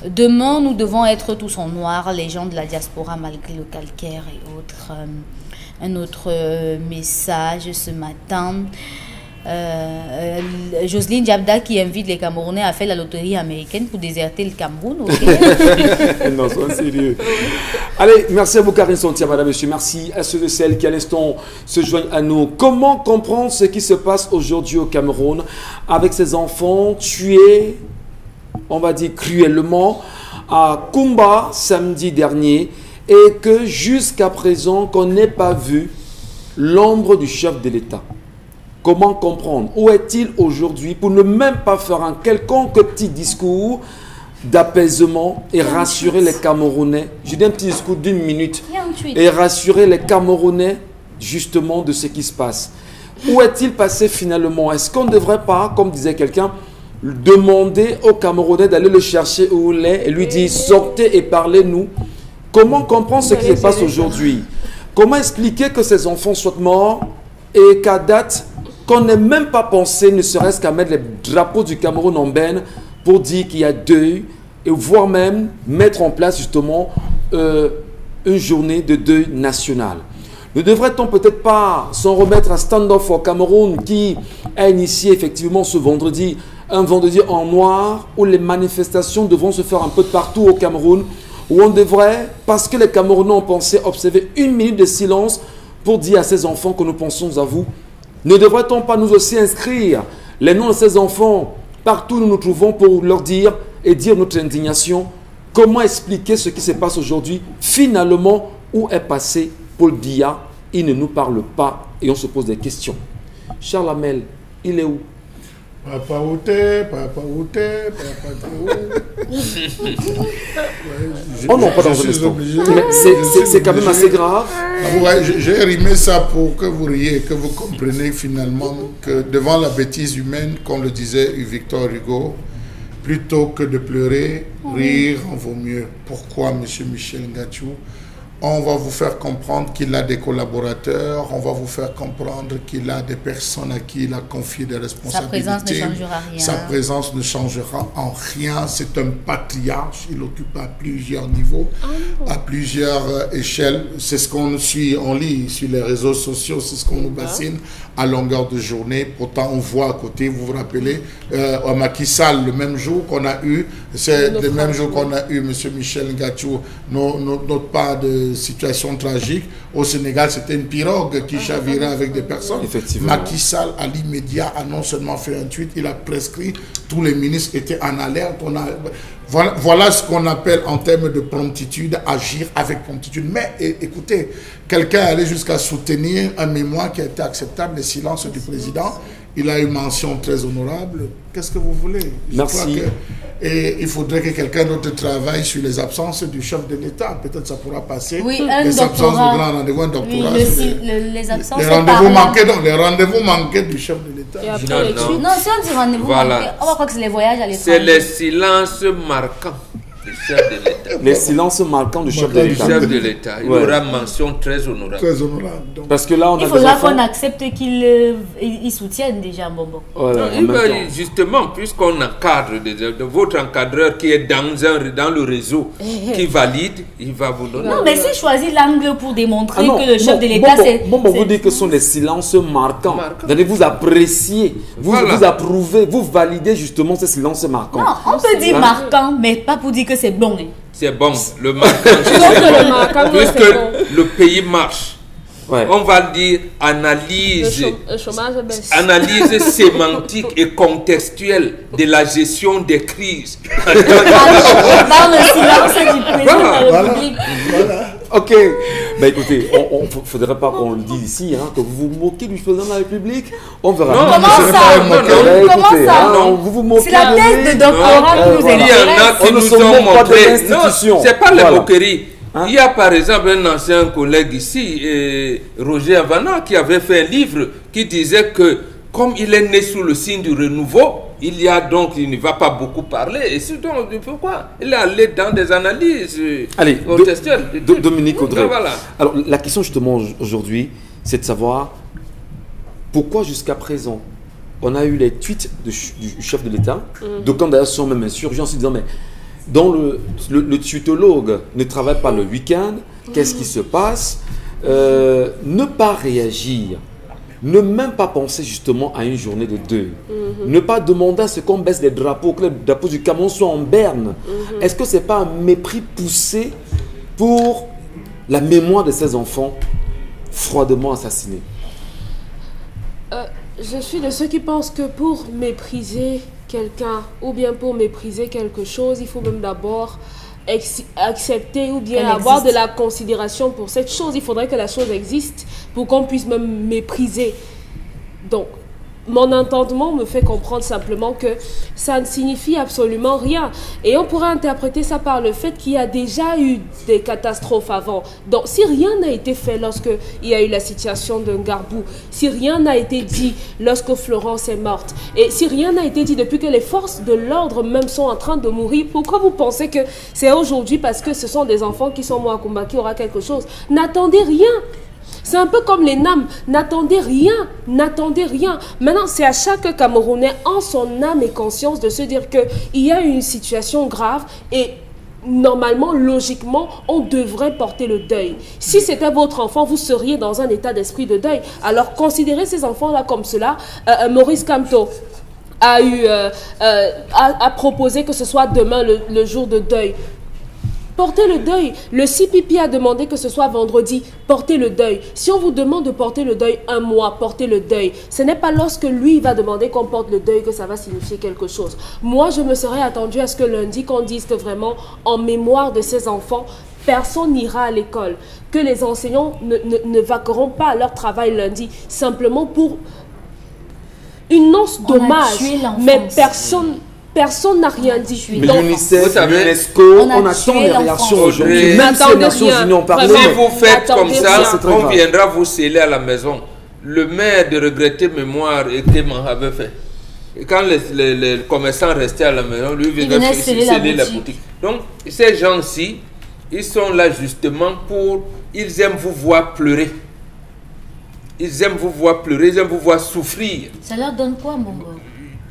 Demain, nous devons être tous en noir, les gens de la diaspora malgré le calcaire et autres. Un autre message ce matin. Jocelyne Diabda qui invite les Camerounais à faire la loterie américaine pour déserter le Cameroun. Okay. Non, sois sérieux. Allez, merci à vous Karine Sontia, madame, monsieur. Merci à ceux et celles qui à l'instant se joignent à nous. Comment comprendre ce qui se passe aujourd'hui au Cameroun avec ces enfants tués, on va dire cruellement, à Kumba samedi dernier et que jusqu'à présent qu'on n'ait pas vu l'ombre du chef de l'État? Comment comprendre? Où est-il aujourd'hui pour ne même pas faire un quelconque petit discours d'apaisement et rassurer les Camerounais? Je dis un petit discours d'1 minute et rassurer les Camerounais justement de ce qui se passe. Où est-il passé finalement? Est-ce qu'on ne devrait pas, comme disait quelqu'un, demander aux Camerounais d'aller le chercher où il est et lui dire sortez et parlez-nous? Comment comprendre ce qui se passe aujourd'hui? Comment expliquer que ces enfants soient morts et qu'à date, qu'on n'ait même pas pensé, ne serait-ce qu'à mettre les drapeaux du Cameroun en berne pour dire qu'il y a deuil, et voire même mettre en place justement une journée de deuil national. Ne devrait-on peut-être pas s'en remettre à Stand Up for Cameroun qui a initié effectivement ce vendredi, un vendredi en noir, où les manifestations devront se faire un peu de partout au Cameroun, où on devrait, parce que les Camerounais ont pensé observer 1 minute de silence pour dire à ces enfants que nous pensons à vous Ne devrait-on pas nous aussi inscrire les noms de ces enfants partout où nous nous trouvons pour leur dire et dire notre indignation? Comment expliquer ce qui se passe aujourd'hui? Finalement, où est passé Paul Biya? Il ne nous parle pas et on se pose des questions. Charles Hamel, il est où? Papa Outé, papa Outé, papa où? Oh non, pas dans un instant. C'est quand même assez grave. J'ai rimé ça pour que vous riez, que vous compreniez finalement que devant la bêtise humaine, comme le disait Victor Hugo, plutôt que de pleurer, rire en vaut mieux. Pourquoi, monsieur Michel Ngachou? On va vous faire comprendre qu'il a des collaborateurs, on va vous faire comprendre qu'il a des personnes à qui il a confié des responsabilités. Sa présence ne changera rien. Sa présence ne changera en rien. C'est un patriarche, il occupe à plusieurs niveaux, à plusieurs échelles. C'est ce qu'on suit, on lit sur les réseaux sociaux, c'est ce qu'on nous bassine à longueur de journée. Pourtant, on voit à côté, vous vous rappelez, au Macky Sall, le même jour qu'on a eu, c'est le même jour qu'on a eu, M. Michel Ngachou, notre part de situation tragique. Au Sénégal, c'était une pirogue qui chavirait avec des personnes. Effectivement. Macky Sall, à l'immédiat, a non seulement fait un tweet, il a prescrit, tous les ministres étaient en alerte. Voilà ce qu'on appelle en termes de promptitude, agir avec promptitude. Mais écoutez, quelqu'un allait jusqu'à soutenir un mémoire qui a été acceptable, le silence du président. Il a une mention très honorable. Qu'est-ce que vous voulez? Merci. Et il faudrait que quelqu'un d'autre travaille sur les absences du chef de l'État. Peut-être ça pourra passer. Oui, les absences de grand rendez-vous, un doctorat. Oui, les absences. Les rendez-vous manqués, donc les rendez-vous manqués du chef de l'État. Et après, Non, si on dit rendez-vous manqué, on va croire que c'est les voyages à l'étranger. C'est les silences marquants du chef de l'État. Les silences marquants du chef de Du l'État. chef de l'État. Il Ouais. aura mention très honorable. Très honorable. Donc, Parce que là, on a Il des faudra enfants. qu'on accepte qu'ils soutiennent déjà Mbombo. Voilà, en Il même va- temps. justement, puisqu'on encadre de votre encadreur qui est dans le réseau, qui valide, il va vous donner. Non, mais s'il choisit l'angle pour démontrer Ah non, que le chef non, de l'État, c'est... Bon, vous dites que ce sont des silences marquants. Vous allez vous apprécier, Voilà. vous approuvez, vous validez justement ces silences marquants. Non, on peut dire Hein? marquant, mais pas pour dire que c'est bon. Hein. C'est bon, le marquant. le marquant, Puisque c'est bon. le pays marche, Ouais. on va dire analyse. Le chômage baisse. Analyse sémantique et contextuelle de la gestion des crises. Dans le silence du président de la République. Ok. Bah écoutez, il ne faudrait pas qu'on le dise ici, hein, que vous vous moquez du président de la République. On verra. Non, Comment ce n'est pas ça un moqueur. Ouais, Comment écoutez, ça hein, Non. vous vous moquez C'est la de thèse lui. de doctorat qui nous Il y en a intéresse. qui On ne nous se ont moque pas de montré. l'institution. Non, c'est pas la Voilà. moquerie. Hein? Il y a par exemple un ancien collègue ici, Roger Havana, qui avait fait un livre qui disait que comme il est né sous le signe du renouveau, il ne va pas beaucoup parler. Et c'est donc pourquoi il est allé dans des analyses Allez, contextuelles. Dominique Audrey. Donc, voilà. Alors, la question justement aujourd'hui, c'est de savoir pourquoi jusqu'à présent, on a eu les tweets du chef de l'État, d'aucuns d'ailleurs sont même insurgents en se disant, mais dans le tweetologue ne travaille pas le week-end, qu'est-ce qui se passe? Ne pas réagir, ne même pas penser justement à une journée de deuil, ne pas demander à ce qu'on baisse les drapeaux, que les drapeaux du Cameroun soient en berne. Est-ce que ce n'est pas un mépris poussé pour la mémoire de ces enfants froidement assassinés? Je suis de ceux qui pensent que pour mépriser quelqu'un ou bien pour mépriser quelque chose, il faut même d'abord accepter ou bien Qu'elle avoir existe. de la considération pour cette chose. Il faudrait que la chose existe pour qu'on puisse même mépriser. Donc, mon entendement me fait comprendre simplement que ça ne signifie absolument rien. Et on pourrait interpréter ça par le fait qu'il y a déjà eu des catastrophes avant. Donc, si rien n'a été fait lorsqu'il y a eu la situation de Ngarbou, si rien n'a été dit lorsque Florence est morte, et si rien n'a été dit depuis que les forces de l'ordre même sont en train de mourir, pourquoi vous pensez que c'est aujourd'hui parce que ce sont des enfants qui sont morts à combat qui aura quelque chose? N'attendez rien. C'est un peu comme les NAM. N'attendez rien. N'attendez rien. Maintenant, c'est à chaque Camerounais, en son âme et conscience, de se dire qu'il y a une situation grave et normalement, logiquement, on devrait porter le deuil. Si c'était votre enfant, vous seriez dans un état d'esprit de deuil. Alors, considérez ces enfants-là comme cela. Maurice Kamto a proposé que ce soit demain le jour de deuil. Portez le deuil. Le CPP a demandé que ce soit vendredi. Portez le deuil. Si on vous demande de porter le deuil un mois, portez le deuil. Ce n'est pas lorsque lui va demander qu'on porte le deuil que ça va signifier quelque chose. Moi, je me serais attendu à ce que lundi, qu'on dise que vraiment, en mémoire de ces enfants, personne n'ira à l'école. Que les enseignants ne vaqueront pas à leur travail lundi, simplement pour une once d'hommage. Mais personne n'a rien dit. Mais l'UNICEF, l'UNESCO, on attend les réactions aujourd'hui. Même si les Nations Unies ont parlé. Si vous faites comme ça, on viendra vous sceller à la maison. Le maire de regretter mémoire et Clément avait fait. Et quand les commerçants restaient à la maison, lui venait sceller la boutique. Donc, ces gens-ci, ils sont là justement pour... Ils aiment vous voir pleurer. Ils aiment vous voir pleurer, ils aiment vous voir souffrir. Ça leur donne quoi, Mbongo?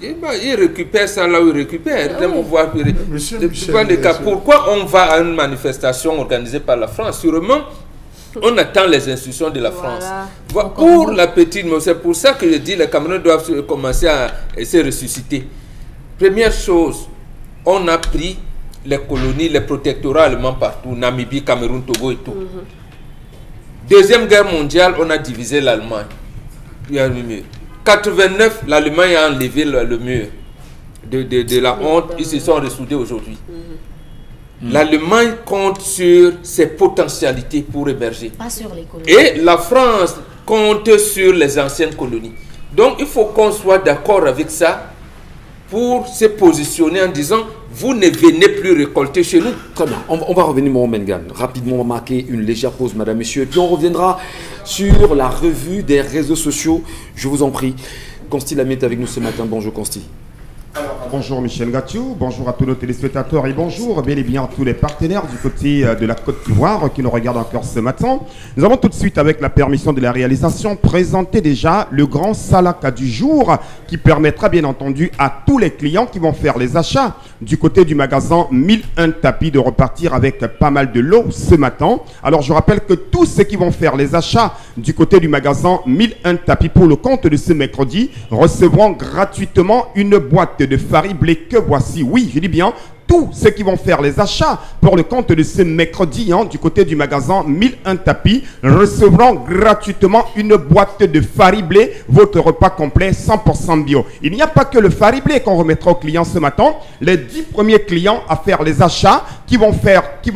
Ils récupèrent ça là où ils récupèrent. Ils aiment vous voir pleurer. Pourquoi on va à une manifestation organisée par la France? Sûrement, on attend les instructions de la France. Pour la petite, c'est pour ça que je dis que les Camerounais doivent commencer à se ressusciter. Première chose, on a pris les colonies, les protectorats allemands partout, Namibie, Cameroun, Togo et tout. Deuxième guerre mondiale, on a divisé l'Allemagne. Puis un mur. 89, l'Allemagne a enlevé le mur de la honte. Ils se sont ressoudés aujourd'hui. L'Allemagne compte sur ses potentialités pour émerger. Pas sur les colonies. Et la France compte sur les anciennes colonies. Donc il faut qu'on soit d'accord avec ça pour se positionner en disant vous ne venez plus récolter chez nous. Très bien, on va revenir mon Mengan. Rapidement, on va marquer une légère pause, madame, messieurs, et puis on reviendra sur la revue des réseaux sociaux. Je vous en prie. Consti Lamy est avec nous ce matin. Bonjour Consti. Bonjour Michel Ngatiou, bonjour à tous nos téléspectateurs et bonjour bel et bien à tous les partenaires du côté de la Côte d'Ivoire qui nous regardent encore ce matin. Nous avons tout de suite, avec la permission de la réalisation, présenté déjà le grand Salaka du jour qui permettra bien entendu à tous les clients qui vont faire les achats du côté du magasin 1001 tapis de repartir avec pas mal de lots ce matin. Alors je rappelle que tous ceux qui vont faire les achats du côté du magasin 1001 tapis pour le compte de ce mercredi recevront gratuitement une boîte de fariblé que voici. Oui, je dis bien tous ceux qui vont faire les achats pour le compte de ce mercredi du côté du magasin 1001 tapis recevront gratuitement une boîte de fariblé, votre repas complet 100% bio. Il n'y a pas que le fariblé qu'on remettra aux clients ce matin. Les 10 premiers clients à faire les achats qui vont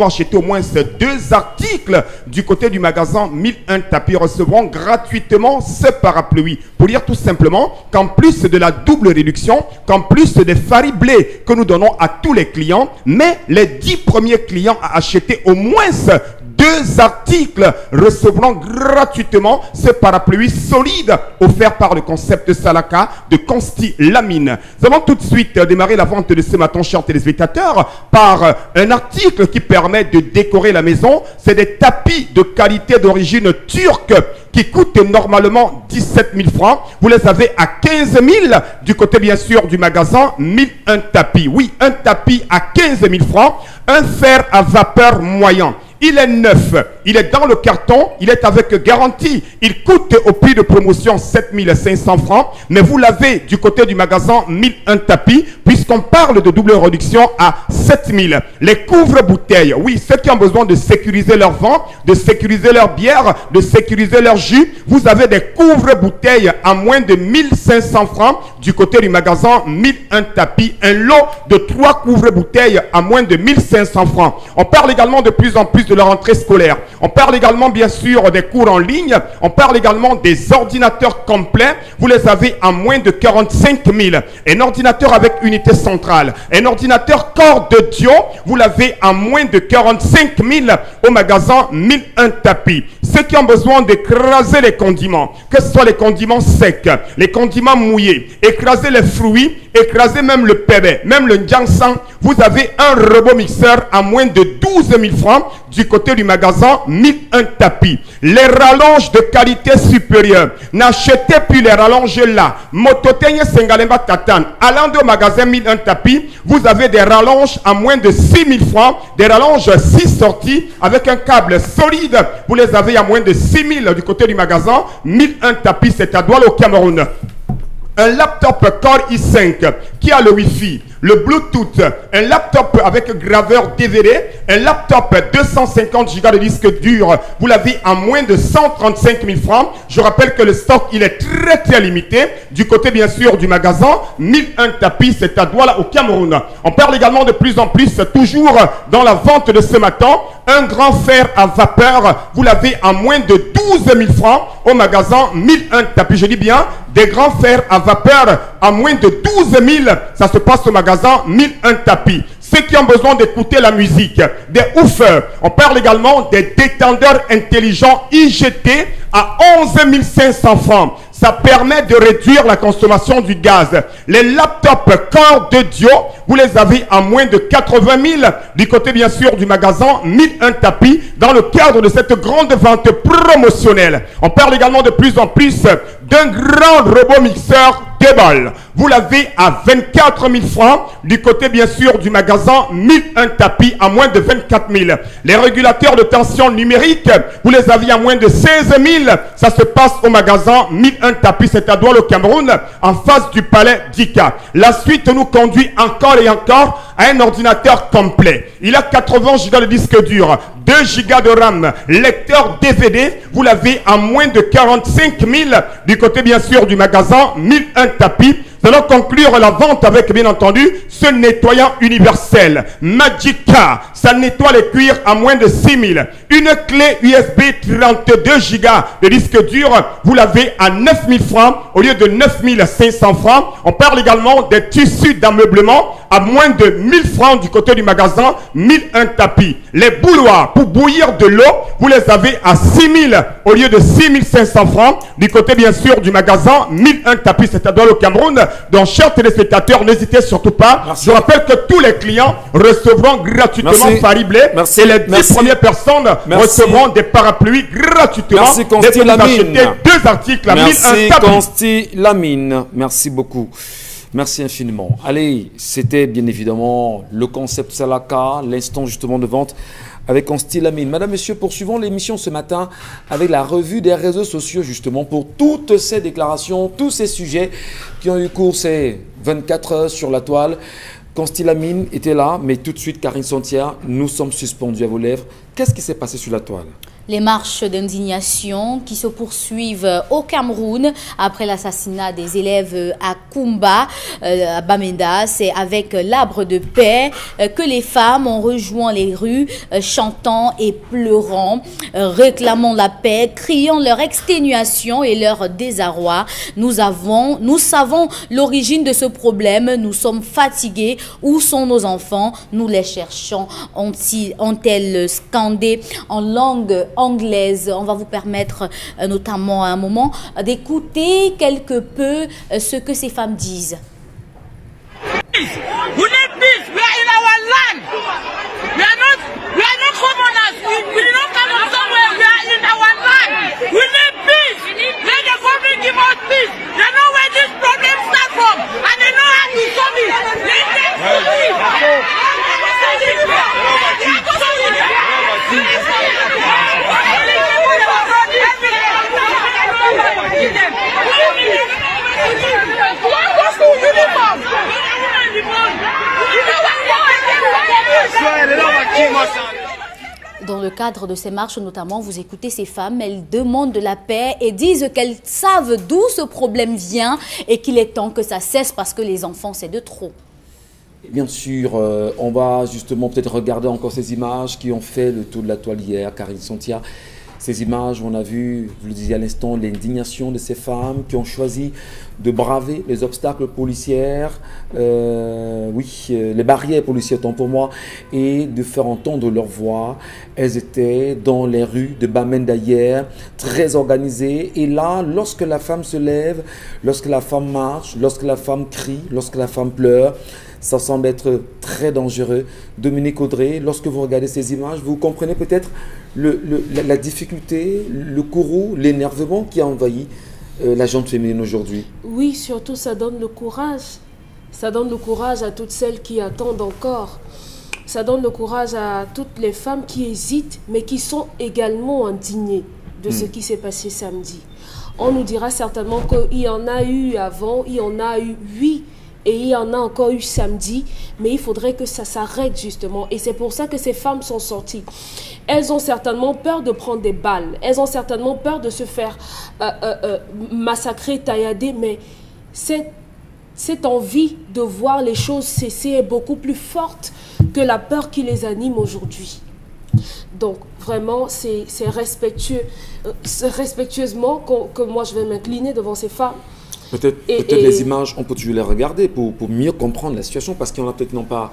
acheter au moins ces 2 articles du côté du magasin 1001 tapis recevront gratuitement ce parapluie. Pour dire tout simplement qu'en plus de la double réduction, qu'en plus des fariblés que nous donnons à tous les clients, mais les 10 premiers clients à acheter au moins 2 articles recevront gratuitement ce parapluie solide offert par le concept Salaka de Consti Lamine. Nous allons tout de suite démarrer la vente de ce matin, chers téléspectateurs, par un article qui permet de décorer la maison. C'est des tapis de qualité d'origine turque qui coûtent normalement 17 000 francs. Vous les avez à 15 000 du côté bien sûr du magasin 1001 tapis. Oui, un tapis à 15 000 francs, un fer à vapeur moyen. Il est neuf, il est dans le carton, il est avec garantie. Il coûte au prix de promotion 7 500 francs. Mais vous l'avez du côté du magasin 1001 tapis, puisqu'on parle de double réduction à 7 000. Les couvre-bouteilles, oui, ceux qui ont besoin de sécuriser leur vin, de sécuriser leur bière, de sécuriser leur jus, vous avez des couvre-bouteilles à moins de 1500 francs du côté du magasin 1001 tapis. Un lot de 3 couvre-bouteilles à moins de 1500 francs. On parle également de plus en plus de la rentrée scolaire. On parle également bien sûr des cours en ligne. On parle également des ordinateurs complets. Vous les avez à moins de 45 000. Un ordinateur avec unité centrale. Un ordinateur corps de Dio. Vous l'avez à moins de 45 000 au magasin 1001 tapis. Ceux qui ont besoin d'écraser les condiments, que ce soit les condiments secs, les condiments mouillés, écraser les fruits, écraser même le pébé, même le njangsan, vous avez un robot mixeur à moins de 12 000 francs du côté du magasin 1001 tapis. Les rallonges de qualité supérieure. N'achetez plus les rallonges là. Mototeigne Sengalemba Tatan. Allant au magasin 1001 tapis, vous avez des rallonges à moins de 6 000 francs. Des rallonges 6 sorties avec un câble solide. Vous les avez à moins de 6 000 du côté du magasin 1001 tapis. C'est à Douala au Cameroun. Un laptop Core i5 qui a le Wi-Fi, le Bluetooth, un laptop avec graveur DVD, un laptop 250 Go de disque dur, vous l'avez à moins de 135 000 francs. Je rappelle que le stock, il est très limité. Du côté, bien sûr, du magasin, 1001 tapis, c'est à Douala au Cameroun. On parle également de plus en plus, toujours dans la vente de ce matin, un grand fer à vapeur, vous l'avez à moins de 12 000 francs au magasin 1001 tapis. Je dis bien, des grands fers à vapeur à moins de 12 000, ça se passe au magasin 1001 tapis. Ceux qui ont besoin d'écouter la musique, des woofers, on parle également des détendeurs intelligents IGT à 11 500 francs. Ça permet de réduire la consommation du gaz. Les laptops corps de Dio, vous les avez à moins de 80 000 du côté bien sûr du magasin 1001 tapis dans le cadre de cette grande vente promotionnelle. On parle également de plus en plus d'un grand robot mixeur Debal. Vous l'avez à 24 000 francs du côté bien sûr du magasin 1001 tapis à moins de 24 000. Les régulateurs de tension numérique, vous les avez à moins de 16 000. Ça se passe au magasin 1001 tapis, c'est à Douala au Cameroun, en face du palais d'Ika. La suite nous conduit encore et encore à un ordinateur complet. Il a 80 Go de disque dur, 2 Go de RAM, lecteur DVD, vous l'avez à moins de 45 000 du côté bien sûr du magasin 1001 tapis. Nous allons conclure la vente avec bien entendu ce nettoyant universel Magica. Ça nettoie les cuirs à moins de 6 000. Une clé USB 32 Go de disque dur, vous l'avez à 9 000 francs au lieu de 9 500 francs. On parle également des tissus d'ameublement à moins de 1000 francs du côté du magasin 1001 tapis. Les bouilloires pour bouillir de l'eau, vous les avez à 6 000 au lieu de 6 500 francs du côté bien sûr du magasin 1001 tapis, c'est à Douala au Cameroun. Donc chers téléspectateurs, n'hésitez surtout pas. Merci. Je rappelle que tous les clients recevront gratuitement Fariblé. Et les 10 premières personnes recevront des parapluies gratuitement. Merci Consti Lamine. 2 articles à 1001 tapis. Merci Consti Lamine. Merci beaucoup. Merci infiniment. Allez, c'était bien évidemment le concept Salaka, l'instant justement de vente avec Consti Lamine. Madame, Monsieur, poursuivons l'émission ce matin avec la revue des réseaux sociaux justement pour toutes ces déclarations, tous ces sujets qui ont eu cours ces 24 heures sur la toile. Consti Lamine était là, mais tout de suite, Karine Santia, nous sommes suspendus à vos lèvres. Qu'est-ce qui s'est passé sur la toile ? Les marches d'indignation qui se poursuivent au Cameroun après l'assassinat des élèves à Kumba, à Bamenda. C'est avec l'arbre de paix que les femmes ont rejoint les rues, chantant et pleurant, réclamant la paix, criant leur exténuation et leur désarroi. Nous savons l'origine de ce problème. Nous sommes fatigués. Où sont nos enfants? Nous les cherchons. Ont-elles scandé en langue anglaise? On va vous permettre notamment à un moment d'écouter quelque peu ce que ces femmes disent. We need peace. We are in our land. We are not commoners. We did not come from somewhere. We are in our land. We need peace. Let the government give us peace. They know where this problem starts from, and they know how to solve it. Let them solve it. Dans le cadre de ces marches, notamment, vous écoutez ces femmes, elles demandent de la paix et disent qu'elles savent d'où ce problème vient et qu'il est temps que ça cesse parce que les enfants, c'est de trop. Bien sûr, on va justement peut-être regarder encore ces images qui ont fait le tour de la toile hier, Karine Santia. Ces images où on a vu, vous le disiez à l'instant, l'indignation de ces femmes qui ont choisi de braver les obstacles policiers, les barrières policières, tant pour moi, et de faire entendre leur voix. Elles étaient dans les rues de Bamenda hier, très organisées. Et là, lorsque la femme se lève, lorsque la femme marche, lorsque la femme crie, lorsque la femme pleure, ça semble être très dangereux. Dominique Audrey, lorsque vous regardez ces images, vous comprenez peut-être la difficulté, le courroux, l'énervement qui a envahi la gente féminine aujourd'hui. Oui, surtout ça donne le courage. Ça donne le courage à toutes celles qui attendent encore. Ça donne le courage à toutes les femmes qui hésitent, mais qui sont également indignées de ce qui s'est passé samedi. On nous dira certainement qu'il y en a eu avant, il y en a eu, oui, et il y en a encore eu samedi, mais il faudrait que ça s'arrête justement. Et c'est pour ça que ces femmes sont sorties. Elles ont certainement peur de prendre des balles, elles ont certainement peur de se faire massacrer, taillader, mais cette envie de voir les choses cesser est beaucoup plus forte que la peur qui les anime aujourd'hui. Donc, vraiment, c'est respectueusement que moi je vais m'incliner devant ces femmes. Peut-être les images, on peut toujours les regarder pour mieux comprendre la situation, parce qu'il y en a peut-être n'ont pas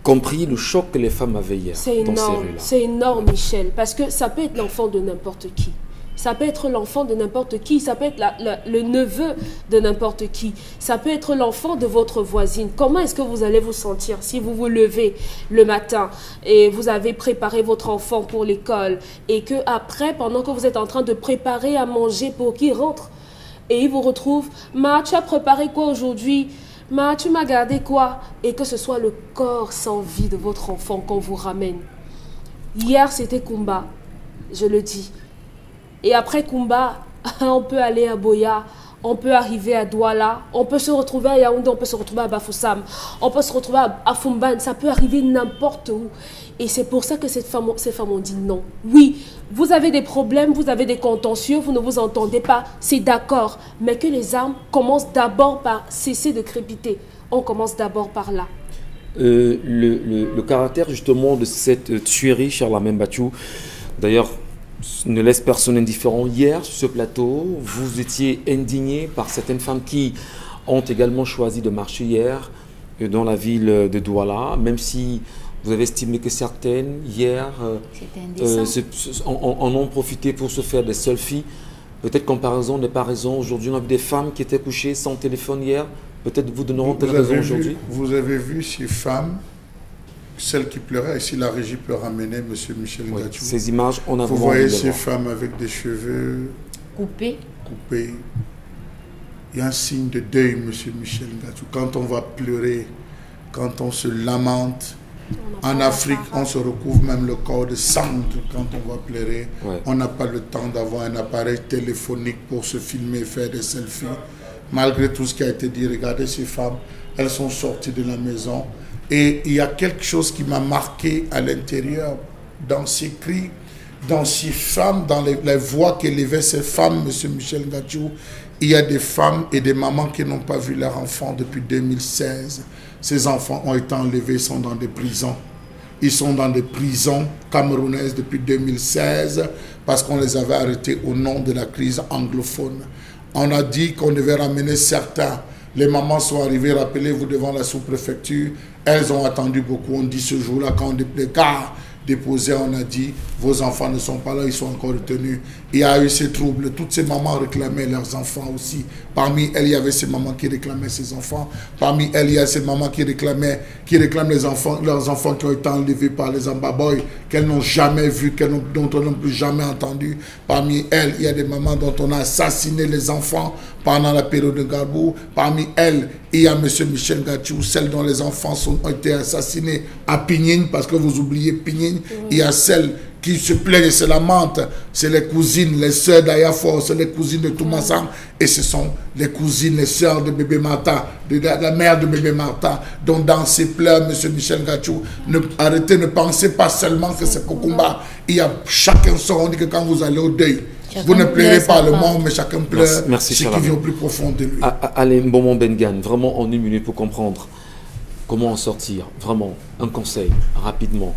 compris le choc que les femmes avaient hier dans ces rues-là. C'est énorme, Michel, parce que ça peut être l'enfant de n'importe qui. Ça peut être l'enfant de n'importe qui, ça peut être le neveu de n'importe qui, ça peut être l'enfant de votre voisine. Comment est-ce que vous allez vous sentir si vous vous levez le matin et vous avez préparé votre enfant pour l'école et que après, pendant que vous êtes en train de préparer à manger pour qu'il rentre, et il vous retrouve, Ma, tu as préparé quoi aujourd'hui? Ma, tu m'as gardé quoi? Et que ce soit le corps sans vie de votre enfant qu'on vous ramène. Hier, c'était Kumba, je le dis. Et après Kumba, on peut aller à Boya, on peut arriver à Douala, on peut se retrouver à Yaoundé, on peut se retrouver à Bafoussam, on peut se retrouver à Fumban, ça peut arriver n'importe où. Et c'est pour ça que ces femmes ont dit non. Oui, vous avez des problèmes, vous avez des contentieux, vous ne vous entendez pas, c'est d'accord. Mais que les armes commencent d'abord par cesser de crépiter. On commence d'abord par là. Le caractère justement de cette tuerie, Charlemagne Bathiou, d'ailleurs, ne laisse personne indifférent. Hier, sur ce plateau, vous étiez indigné par certaines femmes qui ont également choisi de marcher hier dans la ville de Douala, même si vous avez estimé que certaines, hier, en ont profité pour se faire des selfies. Peut-être comparaison n'est pas raison. Aujourd'hui, on a vu des femmes qui étaient couchées sans téléphone hier. Peut-être vous donneront telle raison aujourd'hui. Vous avez vu ces femmes, celles qui pleuraient, et si la régie peut ramener M. Michel Ngathou. Ces images, on a vous voyez ces femmes avec des cheveux coupés. Il y a un signe de deuil, M. Michel Ngathou. Quand on va pleurer, quand on se lamente, en Afrique, on se recouvre même le corps de cendre quand on va pleurer. Ouais. On n'a pas le temps d'avoir un appareil téléphonique pour se filmer et faire des selfies. Malgré tout ce qui a été dit, regardez ces femmes, elles sont sorties de la maison. Et il y a quelque chose qui m'a marqué à l'intérieur, dans ces cris, dans ces femmes, dans les voix qu'élevaient ces femmes, M. Michel Ngathou. Il y a des femmes et des mamans qui n'ont pas vu leur enfant depuis 2016. Ces enfants ont été enlevés, ils sont dans des prisons. Ils sont dans des prisons camerounaises depuis 2016 parce qu'on les avait arrêtés au nom de la crise anglophone. On a dit qu'on devait ramener certains. Les mamans sont arrivées, rappelez-vous, devant la sous-préfecture. Elles ont attendu beaucoup. On dit ce jour-là, quand les gars déposés, on a dit, vos enfants ne sont pas là, ils sont encore retenus. Il y a eu ces troubles. Toutes ces mamans réclamaient leurs enfants aussi. Parmi elles, il y avait ces mamans qui réclamaient ces enfants. Parmi elles, il y a ces mamans qui réclament les enfants, leurs enfants qui ont été enlevés par les Ambaboy, qu'elles n'ont jamais vus, dont on n'a plus jamais entendu. Parmi elles, il y a des mamans dont on a assassiné les enfants pendant la période de Gbagbo. Parmi elles, il y a M. Michel Ngathou, celles dont les enfants ont été assassinés à Pignine, parce que vous oubliez Pignine. Il y a celles qui se plaignent et se lamentent, c'est les cousines, les sœurs d'Ayafor, c'est les cousines de Toumassang, et ce sont les cousines, les sœurs de bébé Martha, de la mère de bébé Martha. Donc dans ces pleurs, M. Michel Ngathou, arrêtez, ne pensez pas seulement que c'est Kokumba. Il y a chacun sort, on dit que quand vous allez au deuil, vous ne pleurez pas le monde, mais chacun pleure ce qui vient au plus profond de lui. Allez, Mbomon Bengan, vraiment en une minute pour comprendre comment en sortir, vraiment, un conseil, rapidement.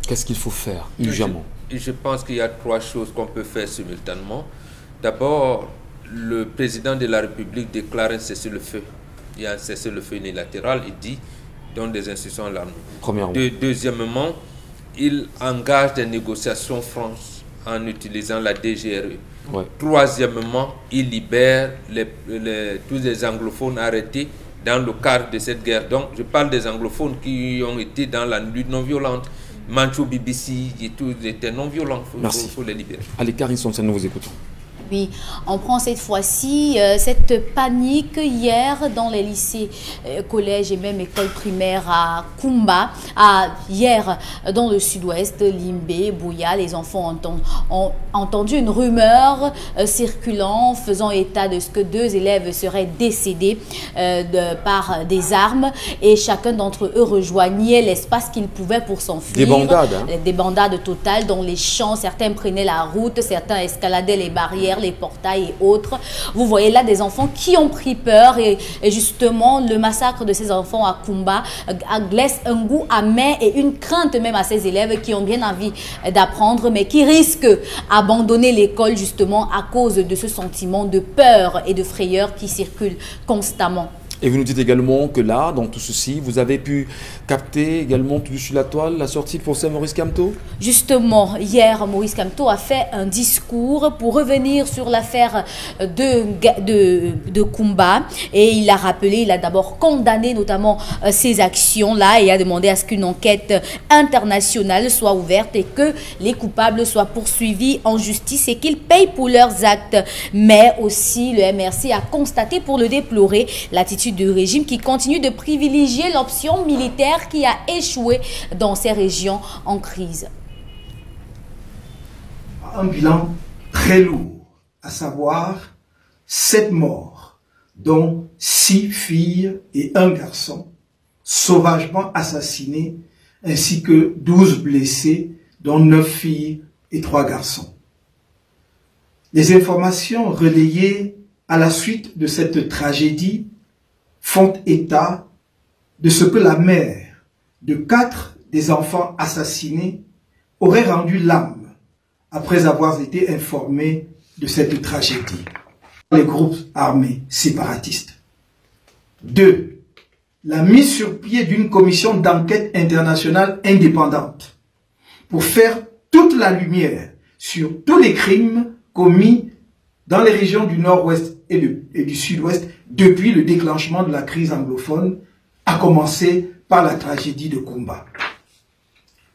Qu'est-ce qu'il faut faire, urgemment? Je pense qu'il y a trois choses qu'on peut faire simultanément. D'abord, le président de la République déclare un cessez-le-feu. Il y a un cessez-le-feu unilatéral, il dit, donne des instructions à l'armée. Deuxièmement, il engage des négociations franches en utilisant la DGRE. Ouais. Troisièmement, il libère tous les anglophones arrêtés dans le cadre de cette guerre. Donc, je parle des anglophones qui ont été dans la lutte non violente. Manchou, BBC, et tout étaient non violents. Il faut les libérer. Allez, Karine Sonsen, nous vous écoutons. puis, on prend cette fois-ci cette panique hier dans les lycées, collèges et même écoles primaires à Kumba. Hier, dans le sud-ouest, Limbé, Buya, les enfants ont entendu une rumeur circulant, faisant état de ce que 2 élèves seraient décédés par des armes. Et chacun d'entre eux rejoignait l'espace qu'il pouvait pour s'enfuir. Des bandades, hein? Des bandades totales dans les champs. Certains prenaient la route, certains escaladaient les barrières, les portails et autres. Vous voyez là des enfants qui ont pris peur et justement le massacre de ces enfants à Kumba laisse un goût amer et une crainte même à ces élèves qui ont bien envie d'apprendre mais qui risquent d'abandonner l'école justement à cause de ce sentiment de peur et de frayeur qui circule constamment. Et vous nous dites également que là, dans tout ceci, vous avez pu capter également tout sur la toile la sortie de procès Maurice Kamto? Justement, hier, Maurice Kamto a fait un discours pour revenir sur l'affaire de Kumba. Et il a rappelé, il a d'abord condamné notamment ces actions-là et a demandé à ce qu'une enquête internationale soit ouverte et que les coupables soient poursuivis en justice et qu'ils payent pour leurs actes. Mais aussi, le MRC a constaté pour le déplorer l'attitude du régime qui continue de privilégier l'option militaire qui a échoué dans ces régions en crise. Un bilan très lourd, à savoir 7 morts, dont 6 filles et 1 garçon, sauvagement assassinés, ainsi que 12 blessés, dont 9 filles et 3 garçons. Les informations relayées à la suite de cette tragédie font état de ce que la mère de 4 des enfants assassinés aurait rendu l'âme après avoir été informée de cette tragédie. Les groupes armés séparatistes. 2. La mise sur pied d'une commission d'enquête internationale indépendante pour faire toute la lumière sur tous les crimes commis dans les régions du nord-ouest et du sud-ouest depuis le déclenchement de la crise anglophone, à commencer par la tragédie de Kumba.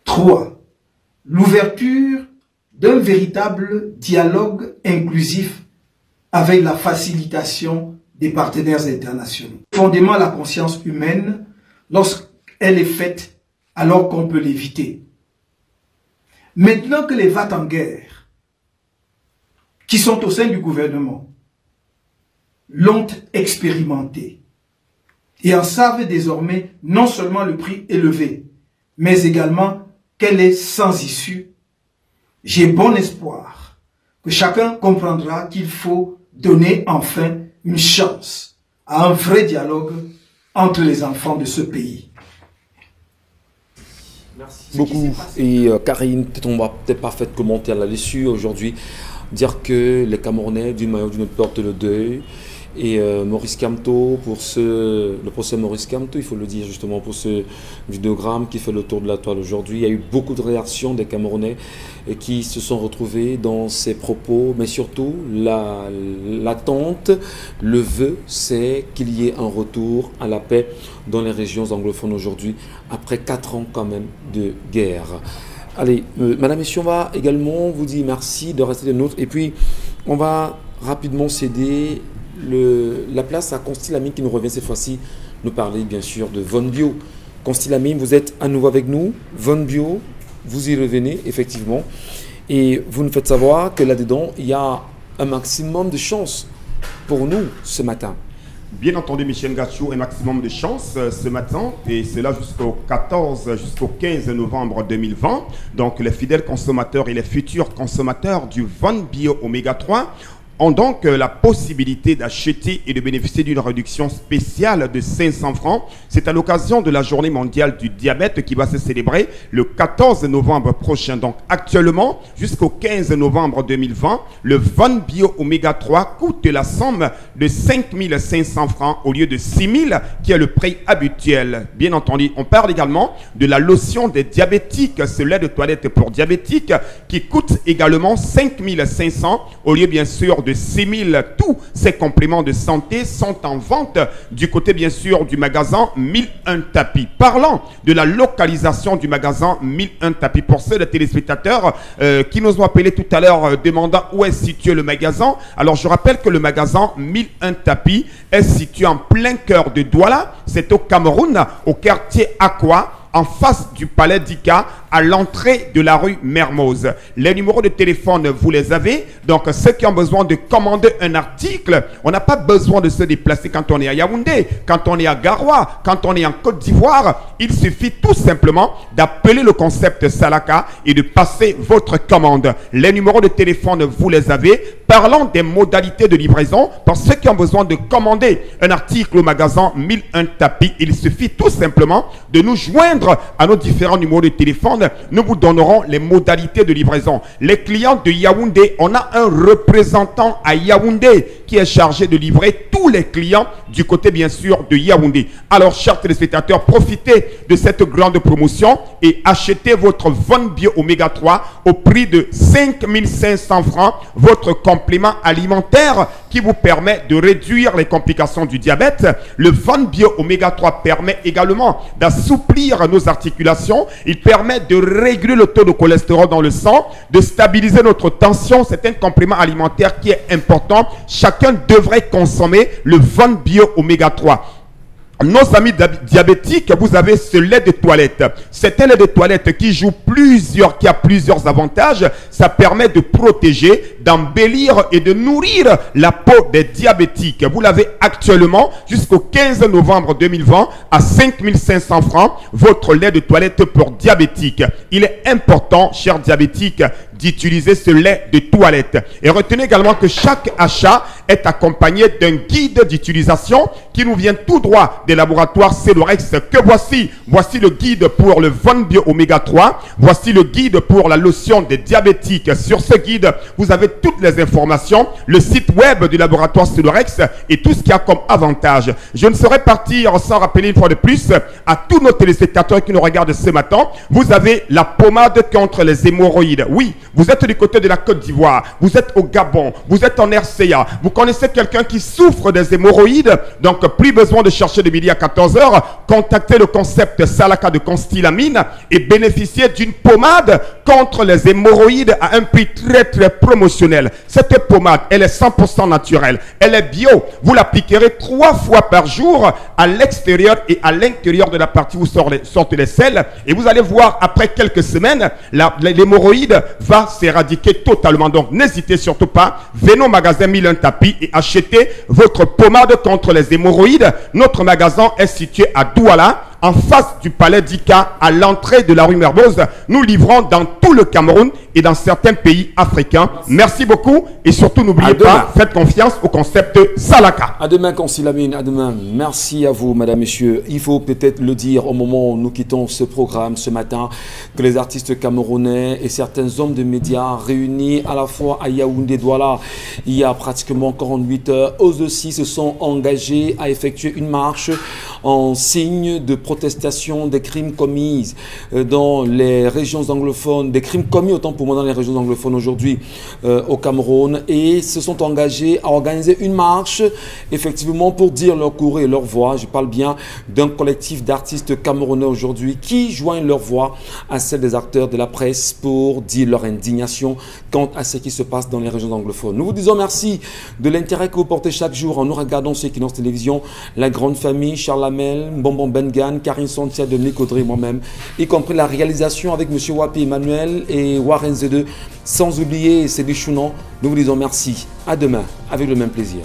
3. L'ouverture d'un véritable dialogue inclusif avec la facilitation des partenaires internationaux. Fondément la conscience humaine lorsqu'elle est faite alors qu'on peut l'éviter. Maintenant que les VAT en guerre, qui sont au sein du gouvernement, l'ont expérimenté et en savent désormais non seulement le prix élevé, mais également qu'elle est sans issue, j'ai bon espoir que chacun comprendra qu'il faut donner enfin une chance à un vrai dialogue entre les enfants de ce pays. Merci beaucoup. Et Karine, on va peut-être pas faire de commentaire là-dessus aujourd'hui. Dire que les Camerounais, d'une manière ou d'une autre, portent le deuil. Et Maurice Kamto, pour le procès Maurice Kamto, il faut le dire justement, pour ce vidéogramme qui fait le tour de la toile aujourd'hui, il y a eu beaucoup de réactions des Camerounais qui se sont retrouvés dans ces propos, mais surtout l'attente, le vœu, c'est qu'il y ait un retour à la paix dans les régions anglophones aujourd'hui, après 4 ans quand même de guerre. Allez, Madame Messieurs, on va également vous dire merci de rester des nôtres. Et puis, on va rapidement céder la place à Constille Lamine qui nous revient cette fois-ci nous parler bien sûr de Von Bio. Constille Lamine, vous êtes à nouveau avec nous. Von Bio, vous y revenez effectivement. Et vous nous faites savoir que là-dedans, il y a un maximum de chance pour nous ce matin. Bien entendu, Michel Gachou, un maximum de chance ce matin, et c'est là jusqu'au 15 novembre 2020. Donc, les fidèles consommateurs et les futurs consommateurs du Von Bio Oméga 3 ont donc la possibilité d'acheter et de bénéficier d'une réduction spéciale de 500 francs. C'est à l'occasion de la journée mondiale du diabète qui va se célébrer le 14 novembre prochain. Donc actuellement, jusqu'au 15 novembre 2020, le Von Bio Oméga 3 coûte la somme de 5 500 francs au lieu de 6 000 qui est le prix habituel. Bien entendu, on parle également de la lotion des diabétiques, ce lait de toilette pour diabétiques qui coûte également 5 500 au lieu bien sûr de de 6 000. Tous ces compléments de santé sont en vente du côté bien sûr du magasin 1001 tapis. Parlant de la localisation du magasin 1001 tapis, pour ceux des téléspectateurs qui nous ont appelé tout à l'heure demandant où est situé le magasin, alors je rappelle que le magasin 1001 tapis est situé en plein cœur de Douala, c'est au Cameroun, au quartier Aqua, en face du palais d'Ika, à l'entrée de la rue Mermoz. Les numéros de téléphone, vous les avez. Donc, ceux qui ont besoin de commander un article, on n'a pas besoin de se déplacer quand on est à Yaoundé, quand on est à Garoua, quand on est en Côte d'Ivoire. Il suffit tout simplement d'appeler le concept Salaka et de passer votre commande. Les numéros de téléphone, vous les avez. Parlons des modalités de livraison. Pour ceux qui ont besoin de commander un article au magasin 1001 tapis, il suffit tout simplement de nous joindre à nos différents numéros de téléphone. Nous vous donnerons les modalités de livraison. Les clients de Yaoundé, on a un représentant à Yaoundé qui est chargé de livrer tous les clients du côté bien sûr de Yaoundé. Alors chers téléspectateurs, profitez de cette grande promotion et achetez votre Von Bio Oméga 3 au prix de 5 500 francs, votre complément alimentaire qui vous permet de réduire les complications du diabète. Le Von Bio Oméga 3 permet également d'assouplir nos articulations. Il permet de réguler le taux de cholestérol dans le sang, de stabiliser notre tension. C'est un complément alimentaire qui est important. Chacun devrait consommer le Von Bio Oméga 3. Nos amis diabétiques, vous avez ce lait de toilette. C'est un lait de toilette qui a plusieurs avantages. Ça permet de protéger, d'embellir et de nourrir la peau des diabétiques. Vous l'avez actuellement jusqu'au 15 novembre 2020 à 5 500 francs. Votre lait de toilette pour diabétiques. Il est important, chers diabétiques, d'utiliser ce lait de toilette. Et retenez également que chaque achat est accompagné d'un guide d'utilisation qui nous vient tout droit des laboratoires Celorex que voici. Voici le guide pour le Von Bio Oméga 3. Voici le guide pour la lotion des diabétiques. Sur ce guide, vous avez toutes les informations, le site web du laboratoire Celorex et tout ce qu'il y a comme avantage. Je ne saurais partir sans rappeler une fois de plus à tous nos téléspectateurs qui nous regardent ce matin. Vous avez la pommade contre les hémorroïdes. Oui, vous êtes du côté de la Côte d'Ivoire, vous êtes au Gabon, vous êtes en RCA, vous connaissez quelqu'un qui souffre des hémorroïdes, donc plus besoin de chercher de midi à 14 h, contactez le concept Salaka de Constylamine et bénéficiez d'une pommade contre les hémorroïdes à un prix très promotionnel. Cette pommade, elle est 100% naturelle, elle est bio, vous l'appliquerez 3 fois par jour à l'extérieur et à l'intérieur de la partie où sortent les selles et vous allez voir après quelques semaines, l'hémorroïde va s'éradiquer totalement. Donc n'hésitez surtout pas, venez au magasin 1001 tapis et achetez votre pommade contre les hémorroïdes. Notre magasin est situé à Douala, en face du palais d'Ika, à l'entrée de la rue Mermoz. Nous livrons dans tout le Cameroun et dans certains pays africains. Merci beaucoup et surtout n'oubliez pas, faites confiance au concept Salaka. À demain, Constylamine, à demain. Merci à vous, madame, messieurs. Il faut peut-être le dire au moment où nous quittons ce programme ce matin, que les artistes camerounais et certains hommes de médias réunis à la fois à Yaoundé, Douala, il y a pratiquement 48 heures, eux aussi se sont engagés à effectuer une marche en signe de protestation des crimes commis dans les régions anglophones, des crimes commis autant pour moi dans les régions anglophones aujourd'hui au Cameroun, et se sont engagés à organiser une marche effectivement pour dire leur courrier et leur voix. Je parle bien d'un collectif d'artistes camerounais aujourd'hui qui joignent leur voix à celle des acteurs de la presse pour dire leur indignation quant à ce qui se passe dans les régions anglophones. Nous vous disons merci de l'intérêt que vous portez chaque jour en nous regardant sur Equinox Télévision, la grande famille, Charles Lamel, Bonbon Bengan, Karine Sontia, Dominique Audrey, moi-même, y compris la réalisation avec M. Wapi Emmanuel et Warren Z2, sans oublier Cédric Chounon. Nous vous disons merci. À demain, avec le même plaisir.